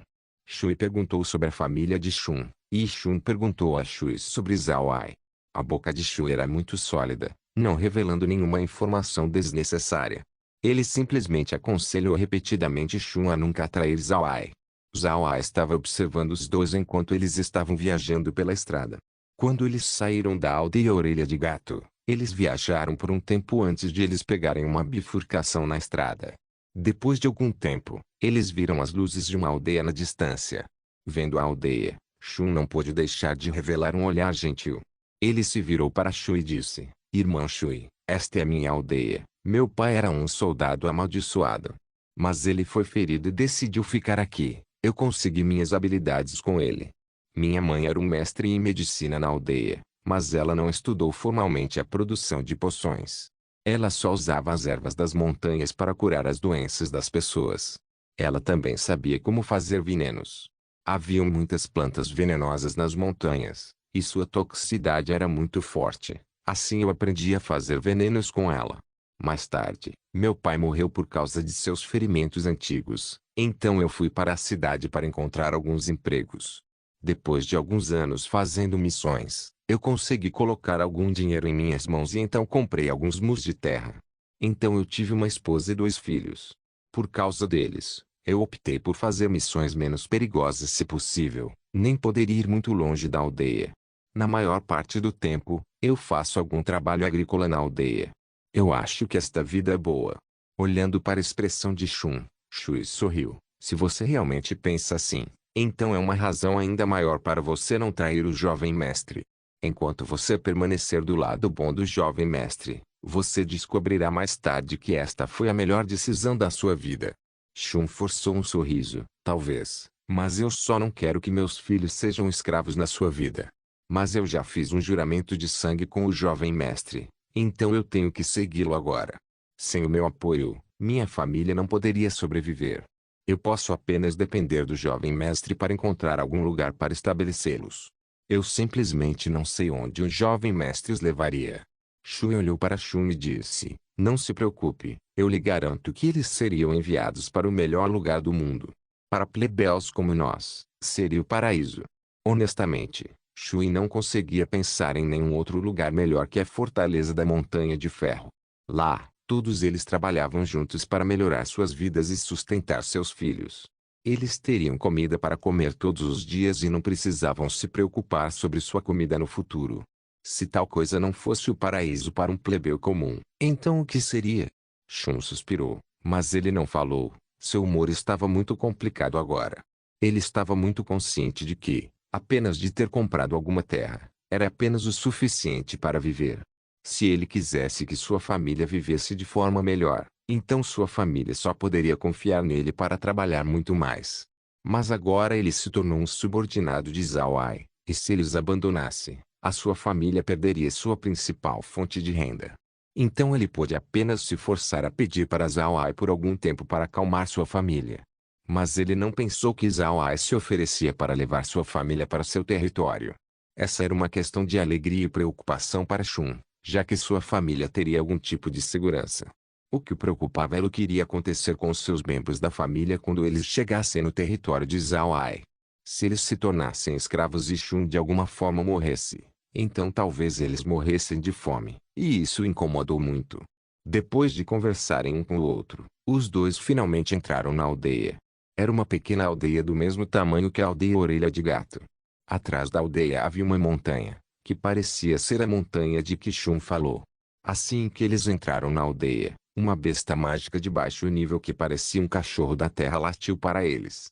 Shui perguntou sobre a família de Shun, e Shun perguntou a Shui sobre Zhao Ai. A boca de Shui era muito sólida, não revelando nenhuma informação desnecessária. Ele simplesmente aconselhou repetidamente Shun a nunca atrair Zhao Ai. Zhao Ai estava observando os dois enquanto eles estavam viajando pela estrada. Quando eles saíram da aldeia Orelha de Gato, eles viajaram por um tempo antes de eles pegarem uma bifurcação na estrada. Depois de algum tempo, eles viram as luzes de uma aldeia na distância. Vendo a aldeia, Shun não pôde deixar de revelar um olhar gentil. Ele se virou para Shui e disse: Irmã Shui, esta é a minha aldeia. Meu pai era um soldado amaldiçoado. Mas ele foi ferido e decidiu ficar aqui. Eu consegui minhas habilidades com ele. Minha mãe era um mestre em medicina na aldeia, mas ela não estudou formalmente a produção de poções. Ela só usava as ervas das montanhas para curar as doenças das pessoas. Ela também sabia como fazer venenos. Haviam muitas plantas venenosas nas montanhas, e sua toxicidade era muito forte. Assim eu aprendi a fazer venenos com ela. Mais tarde, meu pai morreu por causa de seus ferimentos antigos, então eu fui para a cidade para encontrar alguns empregos. Depois de alguns anos fazendo missões, eu consegui colocar algum dinheiro em minhas mãos e então comprei alguns mus de terra. Então eu tive uma esposa e dois filhos. Por causa deles, eu optei por fazer missões menos perigosas se possível, nem poderia ir muito longe da aldeia. Na maior parte do tempo, eu faço algum trabalho agrícola na aldeia. Eu acho que esta vida é boa. Olhando para a expressão de Shun, Shui sorriu. Se você realmente pensa assim, então é uma razão ainda maior para você não trair o jovem mestre. Enquanto você permanecer do lado bom do jovem mestre, você descobrirá mais tarde que esta foi a melhor decisão da sua vida. Shun forçou um sorriso. Talvez, mas eu só não quero que meus filhos sejam escravos na sua vida. Mas eu já fiz um juramento de sangue com o jovem mestre, então eu tenho que segui-lo agora. Sem o meu apoio, minha família não poderia sobreviver. Eu posso apenas depender do jovem mestre para encontrar algum lugar para estabelecê-los. Eu simplesmente não sei onde o jovem mestre os levaria. Shui olhou para Shun e disse: Não se preocupe, eu lhe garanto que eles seriam enviados para o melhor lugar do mundo. Para plebeus como nós, seria o paraíso. Honestamente, Shui não conseguia pensar em nenhum outro lugar melhor que a Fortaleza da Montanha de Ferro. Lá, todos eles trabalhavam juntos para melhorar suas vidas e sustentar seus filhos. Eles teriam comida para comer todos os dias e não precisavam se preocupar sobre sua comida no futuro. Se tal coisa não fosse o paraíso para um plebeu comum, então o que seria? Shun suspirou, mas ele não falou. Seu humor estava muito complicado agora. Ele estava muito consciente de que, apenas de ter comprado alguma terra, era apenas o suficiente para viver. Se ele quisesse que sua família vivesse de forma melhor, então sua família só poderia confiar nele para trabalhar muito mais. Mas agora ele se tornou um subordinado de Zhao Ai, e se ele os abandonasse, a sua família perderia sua principal fonte de renda. Então ele pôde apenas se forçar a pedir para Zhao Ai por algum tempo para acalmar sua família. Mas ele não pensou que Zhao Ai se oferecia para levar sua família para seu território. Essa era uma questão de alegria e preocupação para Shun, já que sua família teria algum tipo de segurança. O que o preocupava era o que iria acontecer com os seus membros da família quando eles chegassem no território de Zhao Ai. Se eles se tornassem escravos e Shun de alguma forma morresse, então talvez eles morressem de fome, e isso o incomodou muito. Depois de conversarem um com o outro, os dois finalmente entraram na aldeia. Era uma pequena aldeia do mesmo tamanho que a aldeia Orelha de Gato. Atrás da aldeia havia uma montanha, que parecia ser a montanha de que Shun falou. Assim que eles entraram na aldeia, uma besta mágica de baixo nível que parecia um cachorro da terra latiu para eles.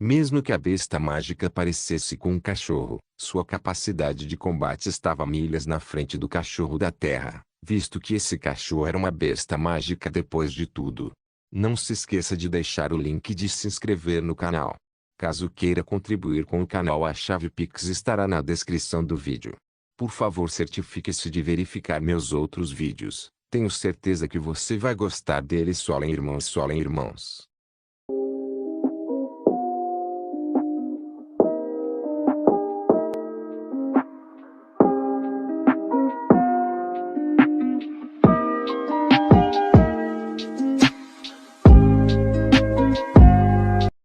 Mesmo que a besta mágica parecesse com um cachorro, sua capacidade de combate estava milhas na frente do cachorro da terra, visto que esse cachorro era uma besta mágica depois de tudo. Não se esqueça de deixar o link de se inscrever no canal. Caso queira contribuir com o canal, a chave Pix estará na descrição do vídeo. Por favor, certifique-se de verificar meus outros vídeos. Tenho certeza que você vai gostar deles. Solen irmãos, Solen irmãos.